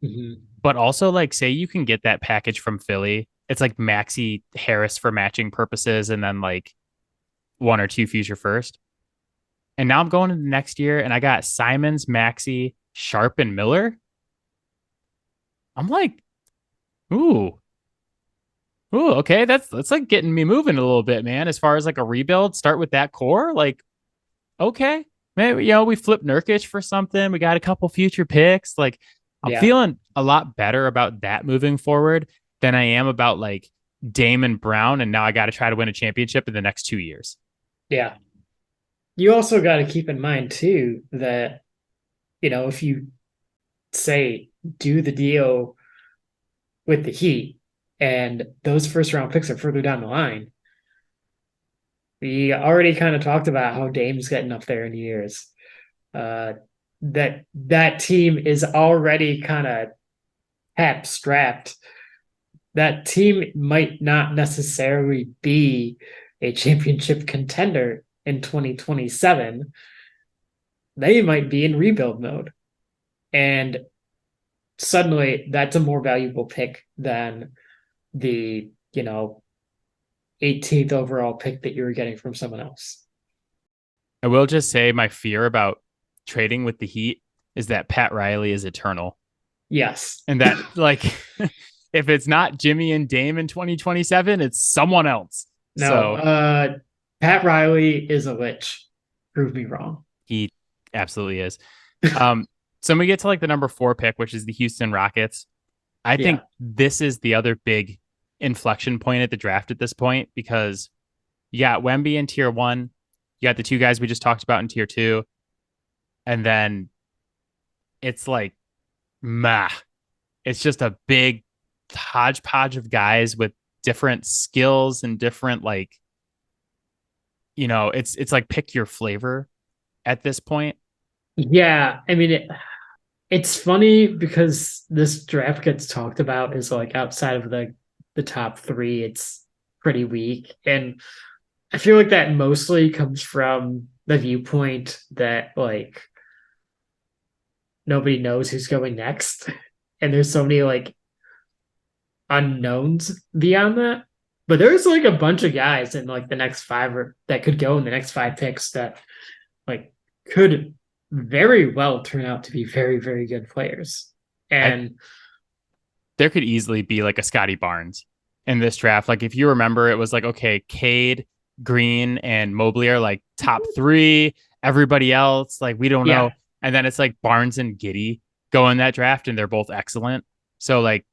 Mm-hmm. But also, like, say you can get that package from Philly. It's like Maxi Harris for matching purposes and then like one or two future first. And now I'm going into next year and I got Simons, Maxi, Sharp, and Miller. I'm like, ooh, okay. That's like getting me moving a little bit, man. As far as like a rebuild, start with that core. Like, okay, maybe we flipped Nurkic for something. We got a couple future picks. Like, I'm Yeah. feeling a lot better about that moving forward than I am about like Damon Brown. And now I got to try to win a championship in the next 2 years. Yeah. You also got to keep in mind too that if you say do the deal with the Heat and those first round picks are further down the line, we already kind of talked about how Dame's getting up there in years. Uh, that team is already kind of cap strapped. That team might not necessarily be a championship contender in 2027. They might be in rebuild mode. And suddenly that's a more valuable pick than the, 18th overall pick that you were getting from someone else. I will just say my fear about trading with the Heat is that Pat Riley is eternal. Yes. And that, like, if it's not Jimmy and Dame in 2027, it's someone else. No, So Pat Riley is a lich. Prove me wrong. he absolutely is. So when we get to like the number 4 pick, which is the Houston Rockets, I Yeah. think this is the other big inflection point at the draft at this point because you got Wemby in tier 1, you got the two guys we just talked about in tier 2, and then it's like, meh. It's just a big hodgepodge of guys with different skills and different like, it's like pick your flavor at this point. Yeah. I mean, it's funny because this draft gets talked about as like outside of the top three, it's pretty weak. And I feel like that mostly comes from the viewpoint that like nobody knows who's going next. And there's so many like unknowns beyond that. But there's like a bunch of guys in like the next five or that could go in the next five picks that like could very well turn out to be very, very good players. I And There could easily be like a Scotty Barnes in this draft. Like if you remember, it was like, okay, Cade, Green, and Mobley are like top three. Everybody else, like we don't Yeah. know. And then it's like Barnes and Giddy go in that draft, and they're both excellent. So like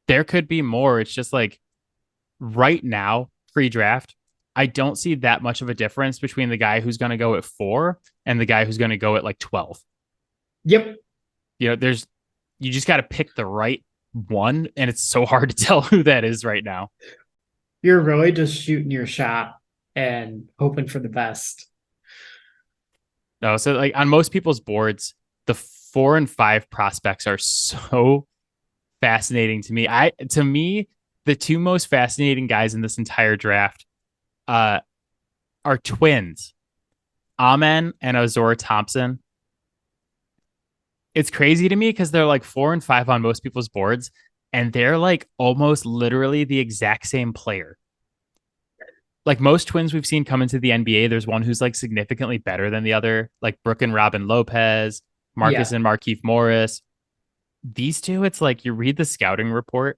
there could be more. It's just like right now, pre-draft, I don't see that much of a difference between the guy who's going to go at 4 and the guy who's going to go at like 12. Yep. There's you just got to pick the right one, and it's so hard to tell who that is right now. You're really just shooting your shot and hoping for the best. No, so like on most people's boards, the 4 and 5 prospects are so fascinating to me. To me, the two most fascinating guys in this entire draft uh, are twins, Amen and Azor Thompson. It's crazy to me because they're like 4 and 5 on most people's boards, and they're like almost literally the exact same player. Like most twins we've seen come into the NBA, there's one who's like significantly better than the other, like Brooke and Robin Lopez, Marcus Yeah. and Markieff Morris. These two, it's like you read the scouting report,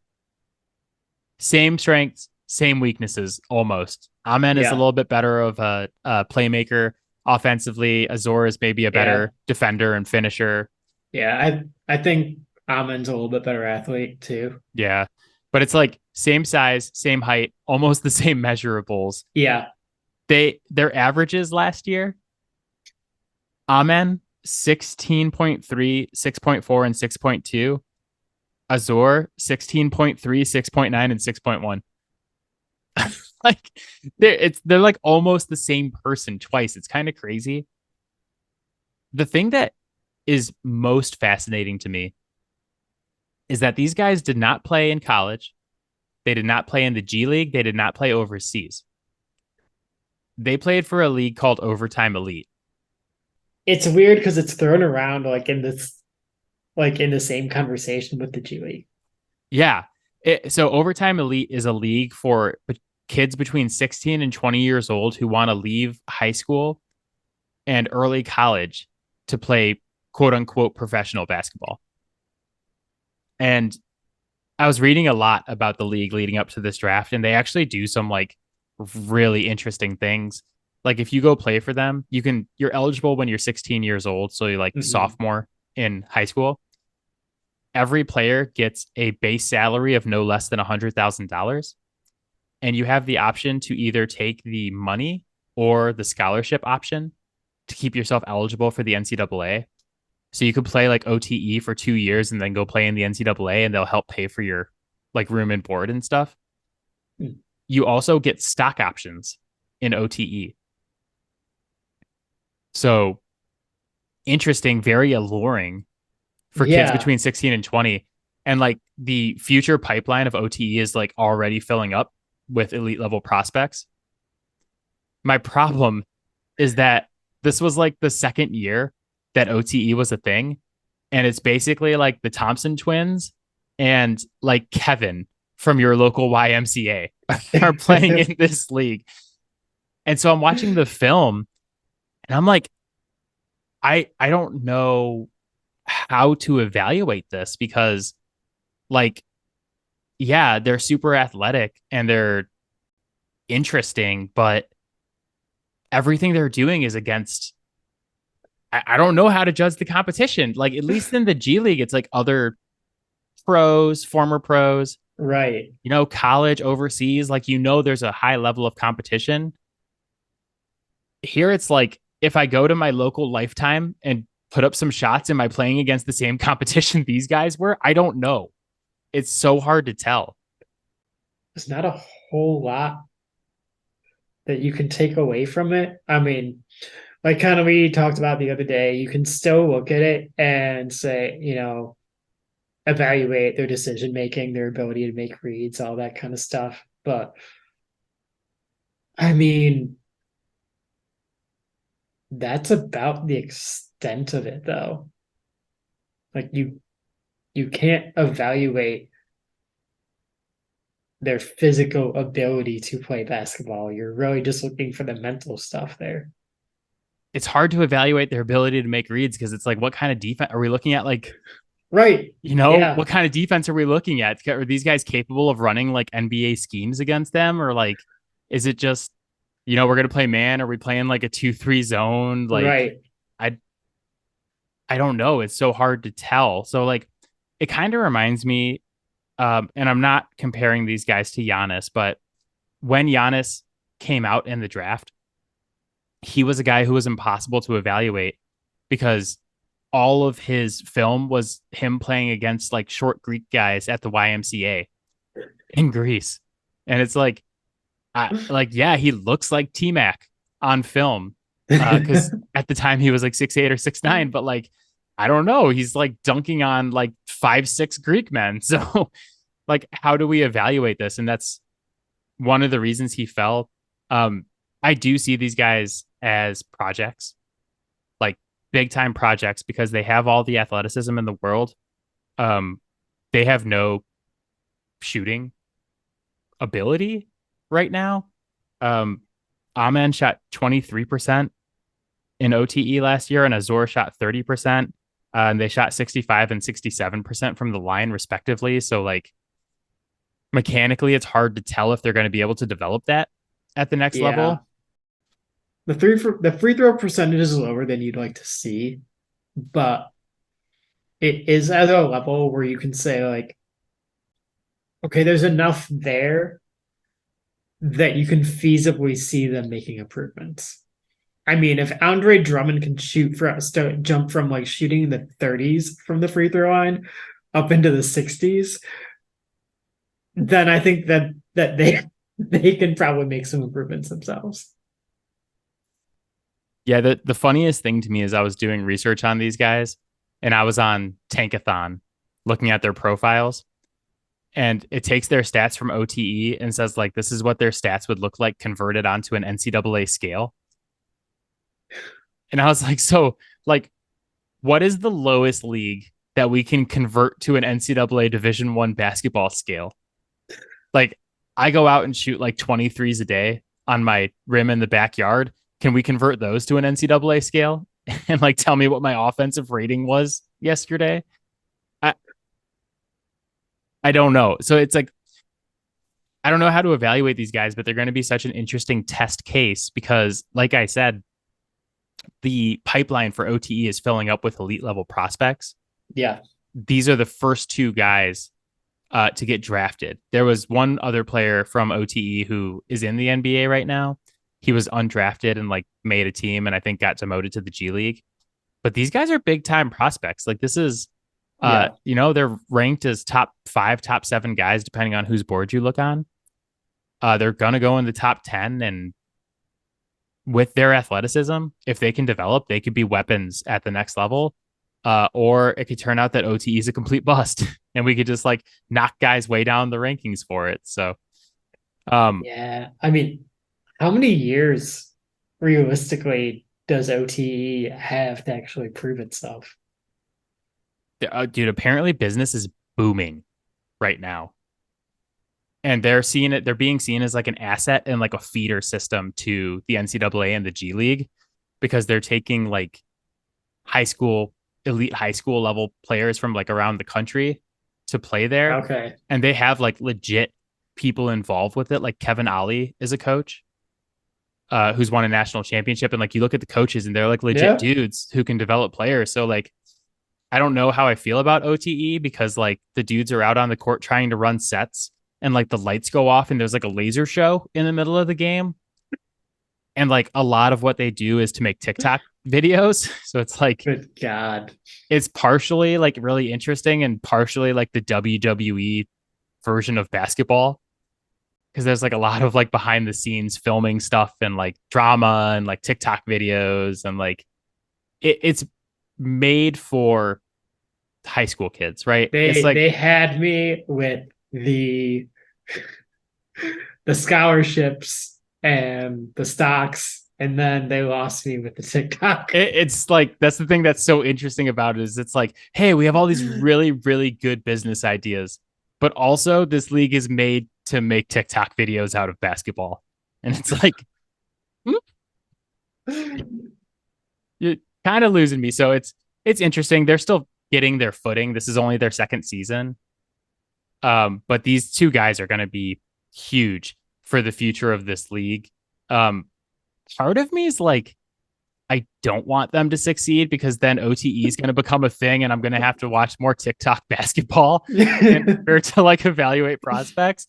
same strengths, same weaknesses almost. Amen is a Yeah. little bit better of a playmaker offensively. Azor is maybe a Yeah. better defender and finisher. Yeah. I think Amon's a little bit better athlete too. Yeah. But it's like same size, same height, almost the same measurables. Yeah. Their averages last year, Amen 16.3, 6.4, and 6.2. Azor 16.3, 6.9, and 6.1. Like they're like almost the same person twice. It's kind of crazy. The thing that is most fascinating to me is that these guys did not play in college. They did not play in the G League. They did not play overseas. They played for a league called Overtime Elite. It's weird because it's thrown around like in the same conversation with the G League. Yeah. So Overtime Elite is a league for kids between 16 and 20 years old who want to leave high school and early college to play quote unquote professional basketball. And I was reading a lot about the league leading up to this draft, and they actually do some like really interesting things. Like if you go play for them, you're eligible when you're 16 years old, so you're like Mhm. sophomore in high school. Every player gets a base salary of no less than $100,000, and you have the option to either take the money or the scholarship option to keep yourself eligible for the NCAA. So you could play like OTE for 2 years and then go play in the NCAA, and they'll help pay for your like room and board and stuff. You also get stock options in OTE. So interesting, very alluring for kids Yeah. between 16 and 20. And like the future pipeline of OTE is like already filling up with elite level prospects. My problem is that this was like the second year that OTE was a thing. And it's basically like the Thompson twins and like Kevin from your local YMCA are playing in this league. And so I'm watching the film and I'm like, I don't know how to evaluate this because like, yeah, they're super athletic and they're interesting, but everything they're doing is against I don't know how to judge the competition. Like at least in the G League, it's like other pros, former pros, Right. college, overseas. Like there's a high level of competition. Here, it's like if I go to my local Lifetime and put up some shots, am I playing against the same competition these guys were? I don't know. It's so hard to tell. There's not a whole lot that you can take away from it. I mean, like kind of we talked about the other day, you can still look at it and say, evaluate their decision making, their ability to make reads, all that kind of stuff. But I mean, that's about the extent of it though. Like you can't evaluate their physical ability to play basketball. You're really just looking for the mental stuff there. It's hard to evaluate their ability to make reads because it's like, what kind of defense are we looking at? Like Right. Yeah. What kind of defense are we looking at? Are these guys capable of running like NBA schemes against them? Or like, is it just, we're going to play man? Are we playing like a 2-3 zone? Like, Right. I, I don't know. It's so hard to tell. So, like, it kind of reminds me, and I'm not comparing these guys to Giannis, but when Giannis came out in the draft, he was a guy who was impossible to evaluate because all of his film was him playing against like short Greek guys at the YMCA in Greece. And it's like, yeah, he looks like T Mac on film. Because at the time he was like 6'8" or 6'9", but like, I don't know. He's like dunking on like 5'6" Greek men. So, like, how do we evaluate this? And that's one of the reasons he fell. Um, I do see these guys as projects, like big time projects, because they have all the athleticism in the world. Um, they have no shooting ability right now. Um, Amen shot 23% in OTE last year, and Azor shot 30%. And they shot 65 and 67% from the line, respectively. So, like, mechanically, it's hard to tell if they're going to be able to develop that at the next Yeah. level. The free throw percentage is lower than you'd like to see, but it is at a level where you can say like, okay, there's enough there that you can feasibly see them making improvements. I mean, if Andre Drummond can jump from like shooting in the 30s from the free throw line up into the 60s, then I think that they can probably make some improvements themselves. Yeah, the funniest thing to me is I was doing research on these guys and I was on Tankathon looking at their profiles, and it takes their stats from OTE and says like this is what their stats would look like converted onto an NCAA scale. And I was like, so like what is the lowest league that we can convert to an NCAA Division 1 basketball scale? Like I go out and shoot like 23s a day on my rim in the backyard. Can we convert those to an NCAA scale and like tell me what my offensive rating was yesterday? I I don't know. So it's like I don't know how to evaluate these guys, but they're going to be such an interesting test case because, like I said, the pipeline for OTE is filling up with elite level prospects. Yeah. These are the first two guys to get drafted. There was one other player from OTE who is in the NBA right now. He was undrafted and like made a team and I think got demoted to the G League. But these guys are big time prospects. Like this is, Yeah. they're ranked as top 5, top 7 guys, depending on whose board you look on. They're going to go in the top 10. And with their athleticism, if they can develop, they could be weapons at the next level. Or it could turn out that OTE is a complete bust and we could just like knock guys way down the rankings for it. So, um, Yeah. I mean, how many years realistically does OTE have to actually prove itself? dude, apparently business is booming right now. And they're being seen as like an asset and like a feeder system to the NCAA and the G League because they're taking like high school, elite high school level players from like around the country to play there. Okay. And they have like legit people involved with it. Like Kevin Ollie is a coach who's won a national championship. And like you look at the coaches and they're like legit Yeah. dudes who can develop players. So like I don't know how I feel about OTE because like the dudes are out on the court trying to run sets and like the lights go off and there's like a laser show in the middle of the game. And like a lot of what they do is to make TikTok videos. So it's like Good God. it's partially like really interesting and partially like the WWE version of basketball because there's like a lot of like behind the scenes filming stuff and like drama and like TikTok videos and like it's made for high school kids, right? It's like They had me with the scholarships and the stocks, and then they lost me with the TikTok. it's like that's the thing that's so interesting about it is it's like, hey, we have all these really, really good business ideas, but also this league is made to make TikTok videos out of basketball. And it's like, you're kind of losing me. So it's interesting. They're still getting their footing. This is only their second season. But these two guys are going to be huge for the future of this league. Um, Part of me is like, I don't want them to succeed because then OTE is going to become a thing and I'm going to have to watch more TikTok basketball in order to like evaluate prospects.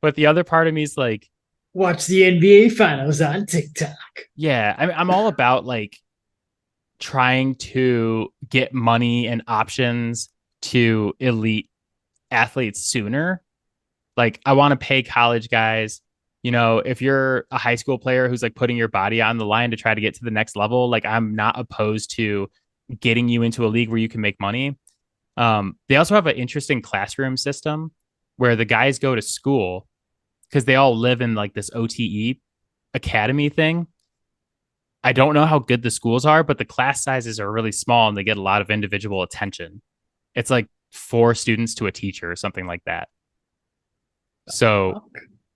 But the other part of me is like, watch the NBA finals on TikTok. yeah, I'm all about like trying to get money and options to elite athletes sooner. Like I want to pay college guys. You know, if you're a high school player who's like putting your body on the line to try to get to the next level, like I'm not opposed to getting you into a league where you can make money. They also have an interesting classroom system where the guys go to school because they all live in like this OTE academy thing. I don't know how good the schools are, but the class sizes are really small and they get a lot of individual attention. It's like 4 students to a teacher or something like that. So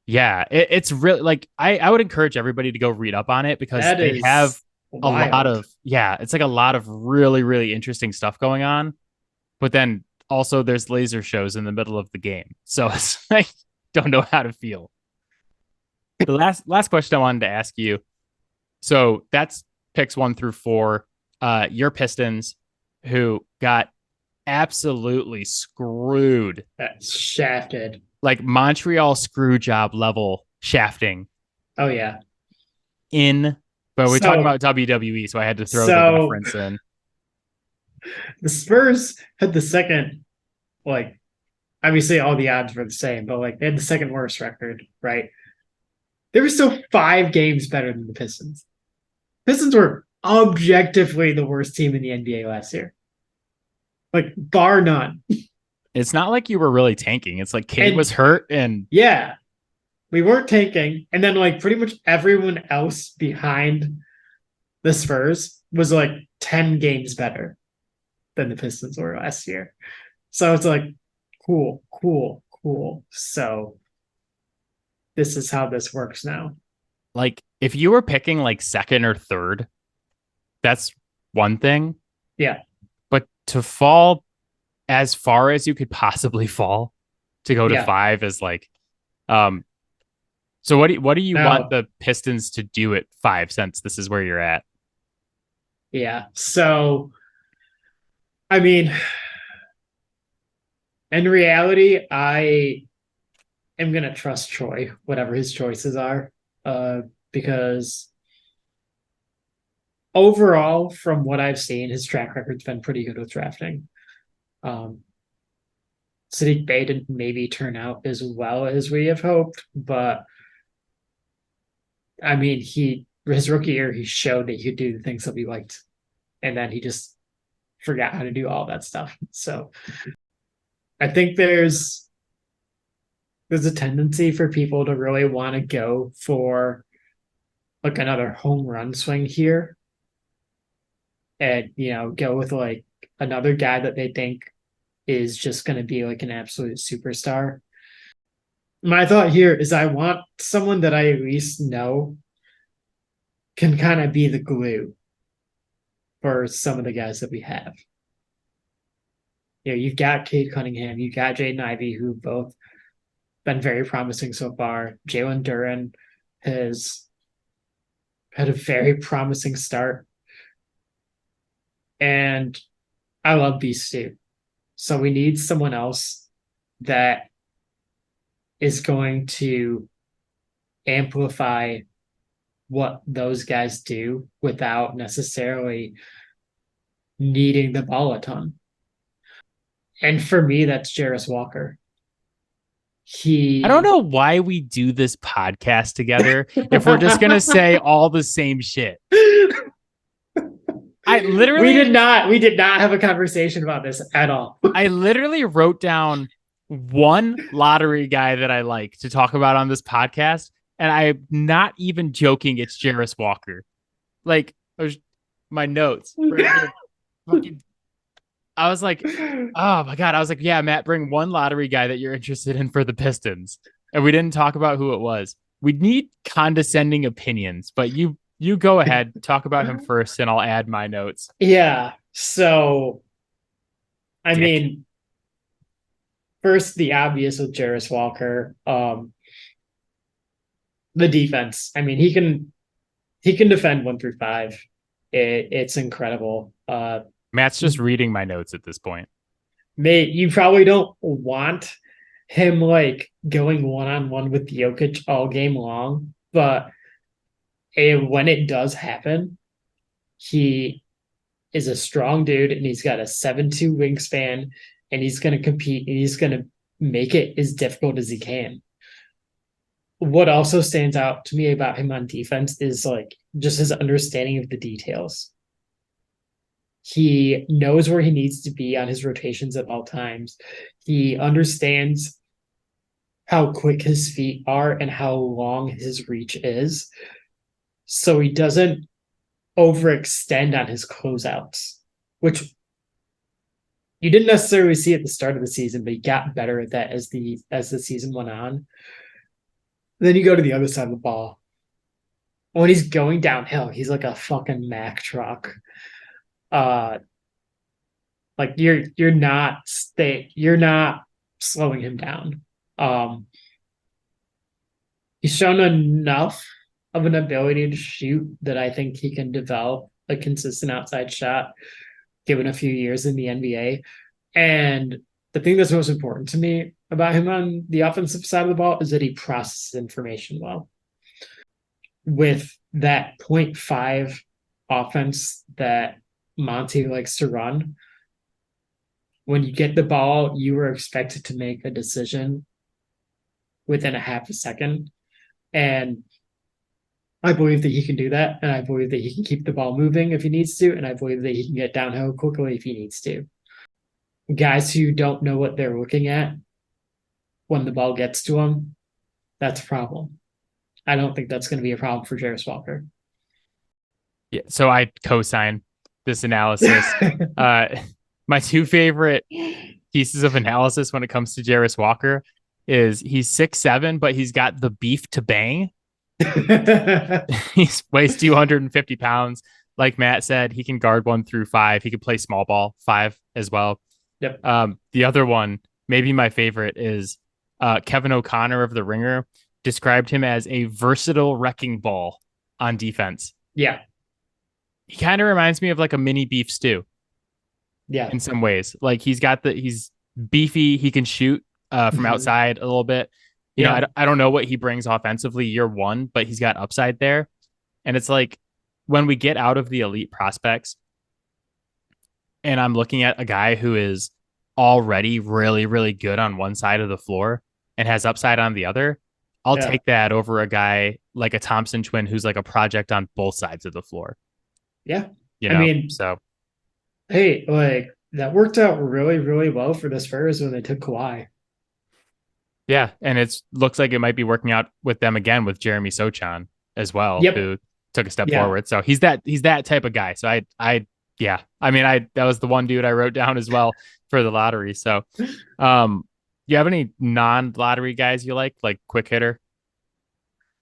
yeah, it's really like I would encourage everybody to go read up on it because That they have is a lot wild. of, yeah, it's like a lot of really, really interesting stuff going on. But then also there's laser shows in the middle of the game. So it's like don't know how to feel. The last question I wanted to ask you. So that's picks 1 through 4. Your Pistons, who got absolutely screwed, That's shafted. like Montreal screw job level shafting Oh yeah. in, but we're talking So about WWE, so I had to throw the so reference in. the Spurs had the second, like, obviously all the odds were the same, but like they had the second worst record, right? They were still 5 games better than the Pistons. Pistons were objectively the worst team in the NBA last year, like bar none. It's not like you were really tanking. It's like Kate was And hurt and yeah, we weren't tanking. And then like pretty much everyone else behind the Spurs was like 10 games better than the Pistons were last year. So it's like, cool, cool, cool. So this is how this works now. like if you were picking like second or third, that's one thing. Yeah. But to fall as far as you could possibly fall to go to Yeah. 5 is like, um, so what do you want Now, the Pistons to do at 5 since this is where you're at? yeah. So, I mean, in reality, I am going to trust Troy, whatever his choices are, because overall, from what I've seen, his track record's been pretty good with drafting. Um, Sadiq Bey didn't maybe turn out as well as we have hoped, but I mean, his rookie year he showed that he could do the things that we liked, and then he just forgot how to do all that stuff. So I think there's a tendency for people to really want to go for like another home run swing here, and go with like another guy that they think is just going to be like an absolute superstar. My thought here is I want someone that I at least know can kind of be the glue for some of the guys that we have. You've got Cade Cunningham, you've got Jaden Ivey, who both been very promising so far. Jalen Duren has had a very promising start. And I love Beast too. So we need someone else that is going to amplify what those guys do without necessarily needing the ball a ton. And for me, that's Jarris Walker. I don't He know why we do this podcast together if we're just gonna say all the same shit. I literally we did not have a conversation about this at all. I literally wrote down one lottery guy that I like to talk about on this podcast, and I'm not even joking. It's Jarris Walker. Like my notes right here. Fucking, I was like, oh my god. I was like, yeah, Matt, bring one lottery guy that you're interested in for the Pistons, and we didn't talk about who it was. We need condescending opinions, but you go ahead, talk about him first, and I'll add my notes. Yeah. So I Dick. mean, first the obvious with Jarris Walker, the defense. I mean, he can defend 1 through 5. It's incredible. Matt's just reading my notes at this point. You probably don't want him like going one on one with Jokic all game long, but when it does happen, he is a strong dude and he's got a 7'2" wingspan and he's going to compete and he's going to make it as difficult as he can. What also stands out to me about him on defense is like just his understanding of the details. He knows where he needs to be on his rotations at all times. He understands how quick his feet are and how long his reach is. So he doesn't overextend on his closeouts, which you didn't necessarily see at the start of the season, but he got better at that as the season went on. Then you go to the other side of the ball. When he's going downhill, he's like a fucking Mack truck. Uh like you're not slowing him down. Um he's shown enough of an ability to shoot that I think he can develop a consistent outside shot given a few years in the NBA. And the thing that's most important to me about him on the offensive side of the ball is that he processes information well. With that point 0.5 offense that Monty likes to run, when you get the ball, you are expected to make a decision within a half a second. And I believe that he can do that. And I believe that he can keep the ball moving if he needs to. And I believe that he can get downhill quickly if he needs to. Guys who don't know what they're looking at when the ball gets to them, that's a problem. I don't think that's going to be a problem for Jarris Walker. Yeah, so I co-sign this analysis. Uh, my two favorite pieces of analysis when it comes to Jarris Walker is he's 6'7", but he's got the beef to bang. He weighs 250 pounds. Like Matt said, he can guard 1 through 5. He can play small ball 5 as well. Yep. The other one, maybe my favorite, is Kevin O'Connor of The Ringer described him as a versatile wrecking ball on defense. Yeah. He kind of reminds me of like a mini beef stew. Yeah. In some ways, like he's beefy. He can shoot from outside a little bit. You know, I don't know what he brings offensively year one, but he's got upside there. And it's like when we get out of the elite prospects and I'm looking at a guy who is already really, really good on one side of the floor and has upside on the other, I'll take that over a guy like a Thompson twin who's like a project on both sides of the floor. Yeah. You know, I mean, so hey, like that worked out really, really well for the Spurs when they took Kawhi. Yeah, and it looks like it might be working out with them again with Jeremy Sochan as well, Yep. who took a step forward. So he's that type of guy. So that was the one dude I wrote down as well for the lottery. So, you have any non-lottery guys you like quick hitter?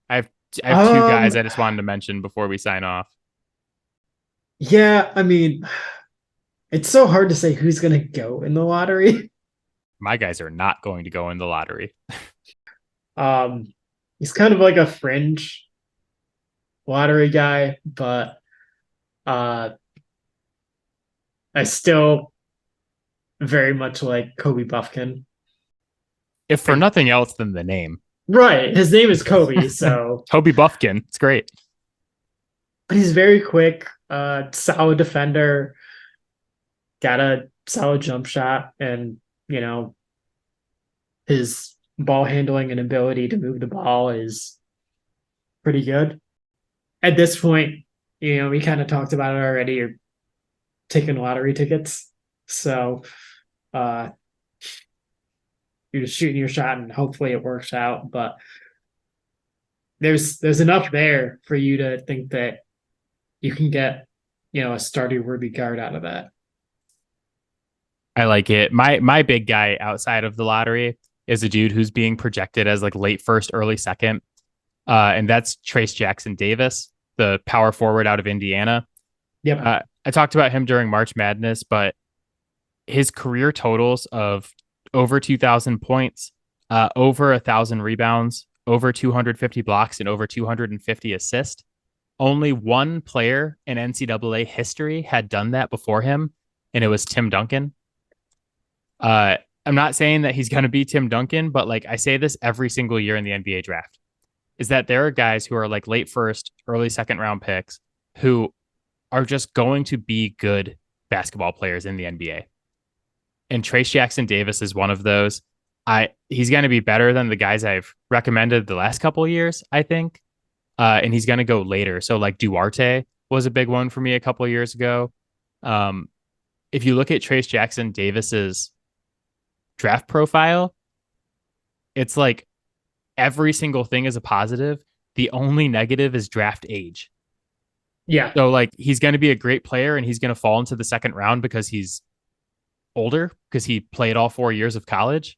I have two guys I just wanted to mention before we sign off. Yeah, I mean, it's so hard to say who's going to go in the lottery. My guys are not going to go in the lottery. He's kind of like a fringe lottery guy, but I still very much like Kobe Buffkin. If for nothing else than the name. Right. His name is Kobe, so Kobe Buffkin. It's great. But he's very quick, solid defender, got a solid jump shot, and his ball handling and ability to move the ball is pretty good. At this point, we kind of talked about it already. You're taking lottery tickets. So you're just shooting your shot and hopefully it works out. But there's enough there for you to think that you can get, a starting worthy guard out of that. I like it. My big guy outside of the lottery is a dude who's being projected as like late first, early second. And that's Trace Jackson Davis, the power forward out of Indiana. Yep. I talked about him during March Madness, but his career totals of over 2,000 points, over 1,000 rebounds, over 250 blocks, and over 250 assists. Only one player in NCAA history had done that before him, and it was Tim Duncan. Uh, I'm not saying that he's going to be Tim Duncan, but like I say this every single year in the NBA draft, is that there are guys who are like late first, early second round picks who are just going to be good basketball players in the NBA. And Trace Jackson Davis is one of those. He's going to be better than the guys I've recommended the last couple of years, I think. And he's going to go later. So like Duarte was a big one for me a couple of years ago. Um, if you look at Trace Jackson Davis's draft profile, it's like every single thing is a positive. The only negative is draft age. Yeah. So like he's going to be a great player and he's going to fall into the second round because he's older because he played all 4 years of college.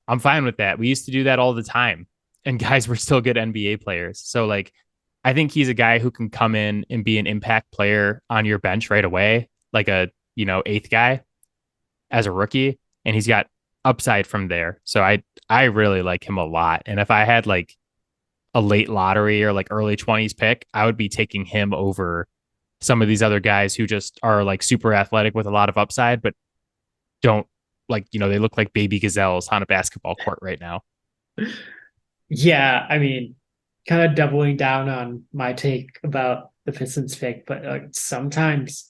I'm fine with that. We used to do that all the time, and guys were still good NBA players. So like, I think he's a guy who can come in and be an impact player on your bench right away, like a eighth guy as a rookie, and he's got upside from there. So I really like him a lot. And if I had like a late lottery or like early 20s pick, I would be taking him over some of these other guys who just are like super athletic with a lot of upside, but don't like, they look like baby gazelles on a basketball court right now. Yeah, I mean, kind of doubling down on my take about the Pistons pick, but like sometimes,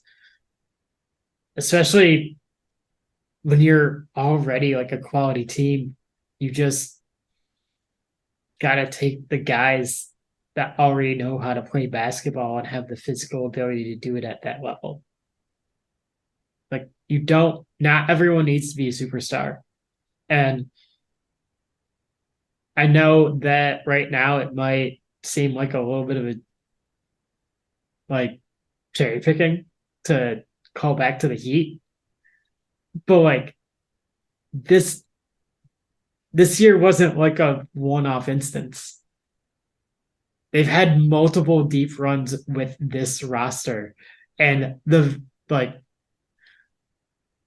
especially when you're already like a quality team, you just gotta take the guys that already know how to play basketball and have the physical ability to do it at that level. Like you don't, not everyone needs to be a superstar. And I know that right now it might seem like a little bit of a like cherry picking to call back to the Heat, but like this this year wasn't like a one-off instance. They've had multiple deep runs with this roster, and the like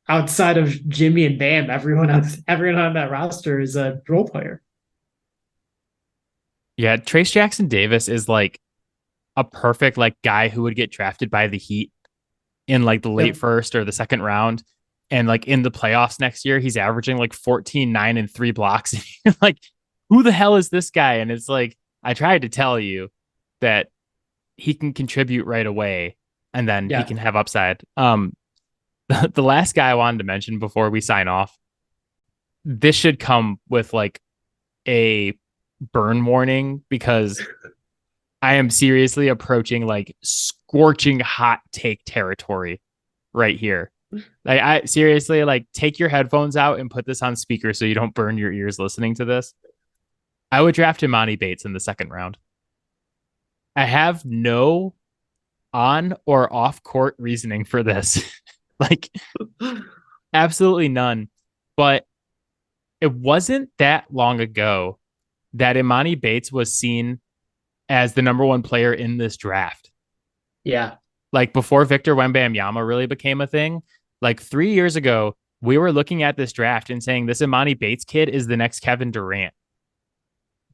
outside of Jimmy and Bam, everyone on that roster is a role player. Yeah, Trace Jackson Davis is like a perfect like guy who would get drafted by the Heat in like the late Yep. first or the second round. And like in the playoffs next year, he's averaging like 14, 9, and 3 blocks. Like, who the hell is this guy? And it's like, I tried to tell you that he can contribute right away and then he Yeah. can have upside. The last guy I wanted to mention before we sign off, this should come with like a burn warning because I am seriously approaching like scorching hot take territory right here. Like I seriously like take your headphones out and put this on speaker so you don't burn your ears listening to this. I would draft Imani Bates in the second round. I have no on or off court reasoning for this. Like absolutely none. But it wasn't that long ago that Imani Bates was seen as the number one player in this draft. Yeah. Like before Victor Wembanyama really became a thing, like 3 years ago, we were looking at this draft and saying this Imani Bates kid is the next Kevin Durant.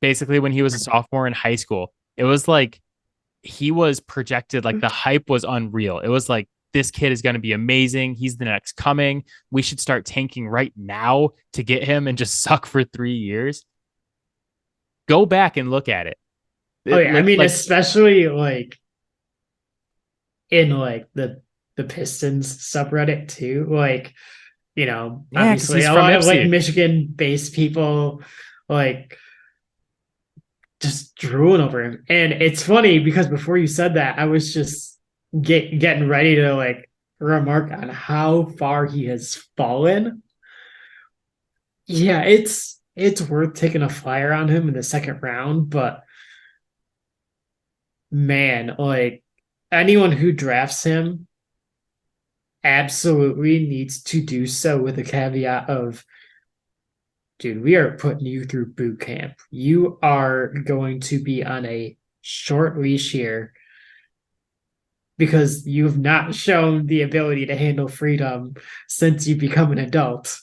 Basically, when he was a sophomore in high school, it was like he was projected, like the hype was unreal. It was like, this kid is going to be amazing. He's the next coming. We should start tanking right now to get him and just suck for 3 years. Go back and look at it. Oh yeah. I Like, mean, like, especially like in like the Pistons subreddit too. Like, yeah, because obviously he's a from lot of like Ipsy. Michigan based people like just drooling over him. And it's funny because before you said that, I was just getting ready to like remark on how far he has fallen. Yeah, it's worth taking a flyer on him in the second round, but man, like anyone who drafts him absolutely needs to do so with a caveat of, dude, we are putting you through boot camp. You are going to be on a short leash here because you've not shown the ability to handle freedom since you become an adult.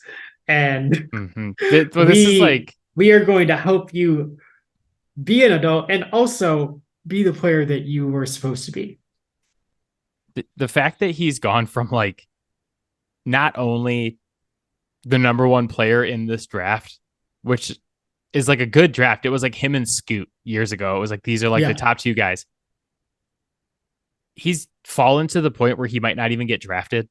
And Well, this is like we are going to help you be an adult and also be the player that you were supposed to be. the fact that he's gone from like not only the number one player in this draft, which is like a good draft. It was like him and Scoot years ago. It was like these are like the top two guys. He's fallen to the point where he might not even get drafted.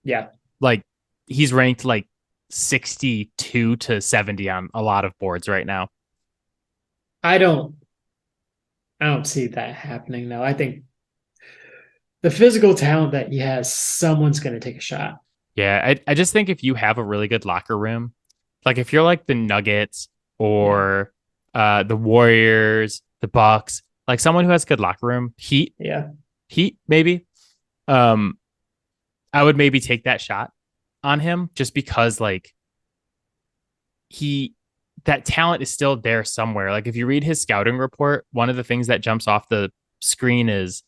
Yeah. Like he's ranked like 62 to 70 on a lot of boards right now. I don't see that happening though. I think the physical talent that he has, someone's going to take a shot. Yeah, I just think if you have a really good locker room, like if you're like the Nuggets or the Warriors, the Bucks, like someone who has a good locker room, Heat maybe, I would maybe take that shot on him just because like that talent is still there somewhere. Like if you read his scouting report, one of the things that jumps off the screen is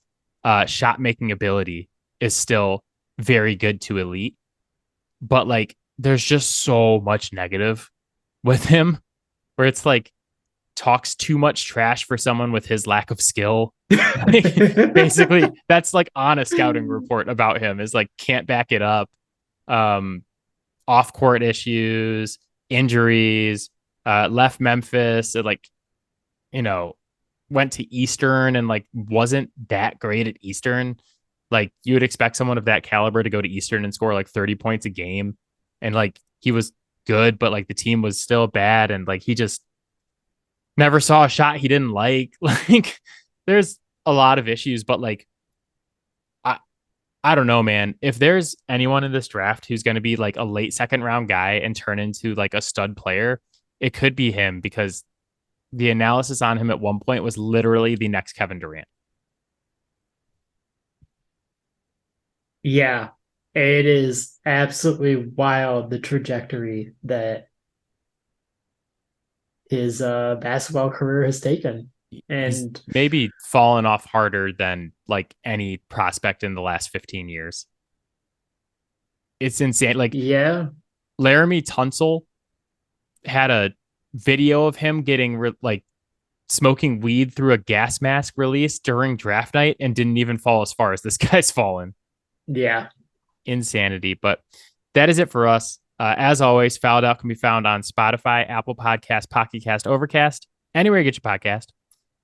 shot making ability is still very good to elite. But like there's just so much negative with him where it's like talks too much trash for someone with his lack of skill. Like, basically, that's like on a scouting report about him is like can't back it up. Off court issues, injuries, left Memphis, like, you know, went to Eastern and like wasn't that great at Eastern. Like you would expect someone of that caliber to go to Eastern and score like 30 points a game. And like he was good, but like the team was still bad. And like he just never saw a shot he didn't like. Like there's a lot of issues, but like I don't know, man. If there's anyone in this draft who's going to be like a late second round guy and turn into like a stud player, it could be him because the analysis on him at one point was literally the next Kevin Durant. Yeah, it is absolutely wild the trajectory that his basketball career has taken. And he's maybe fallen off harder than like any prospect in the last 15 years. It's insane. Like, yeah, Laramie Tunsil had a video of him getting like smoking weed through a gas mask release during draft night and didn't even fall as far as this guy's fallen. Yeah. Insanity. But that is it for us. As always, Fouled Out can be found on Spotify, Apple Podcast, Pocket Cast, Overcast, anywhere you get your podcast.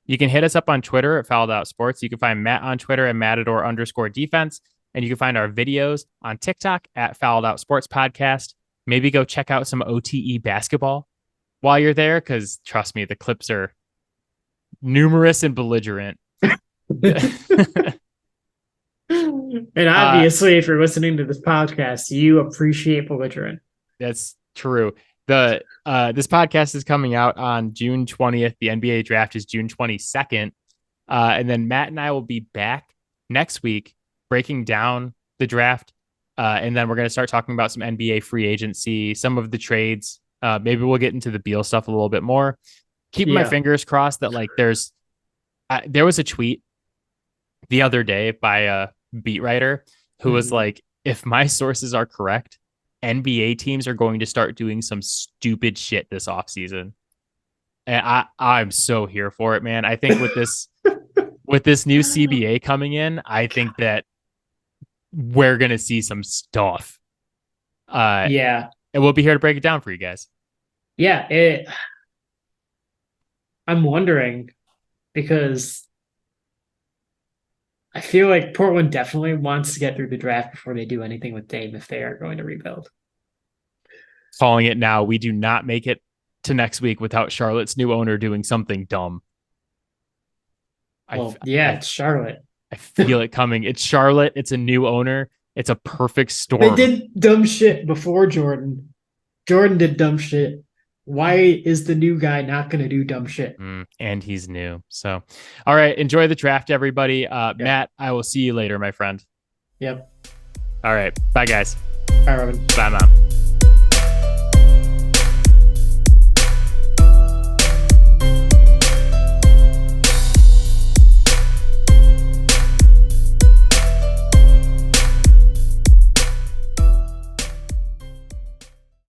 You can hit us up on Twitter at Fouled Out Sports. You can find Matt on Twitter at Matador_defense. And you can find our videos on TikTok at Fouled Out Sports Podcast. Maybe go check out some OTE basketball while you're there, because trust me, the clips are numerous and belligerent. And obviously, if you're listening to this podcast, you appreciate belligerent. That's true. This podcast is coming out on June 20th. The NBA draft is June 22nd. And then Matt and I will be back next week breaking down the draft. And then we're going to start talking about some NBA free agency, some of the trades. Maybe we'll get into the Beal stuff a little bit more. Keep my fingers crossed that like there was a tweet the other day by a beat writer who was like, if my sources are correct, NBA teams are going to start doing some stupid shit this offseason. And I'm so here for it, man. I think with this new CBA coming in, I think that we're going to see some stuff. And we'll be here to break it down for you guys. Yeah, I'm wondering because I feel like Portland definitely wants to get through the draft before they do anything with Dame if they are going to rebuild. Calling it now, we do not make it to next week without Charlotte's new owner doing something dumb. It's Charlotte. I feel it coming. It's Charlotte. It's a new owner. It's a perfect storm. They did dumb shit before Jordan. Jordan did dumb shit. Why is the new guy not going to do dumb shit? And he's new. So, all right. Enjoy the draft, everybody. Matt, I will see you later, my friend. Yep. All right. Bye, guys. Bye, Robin. Bye, Mom.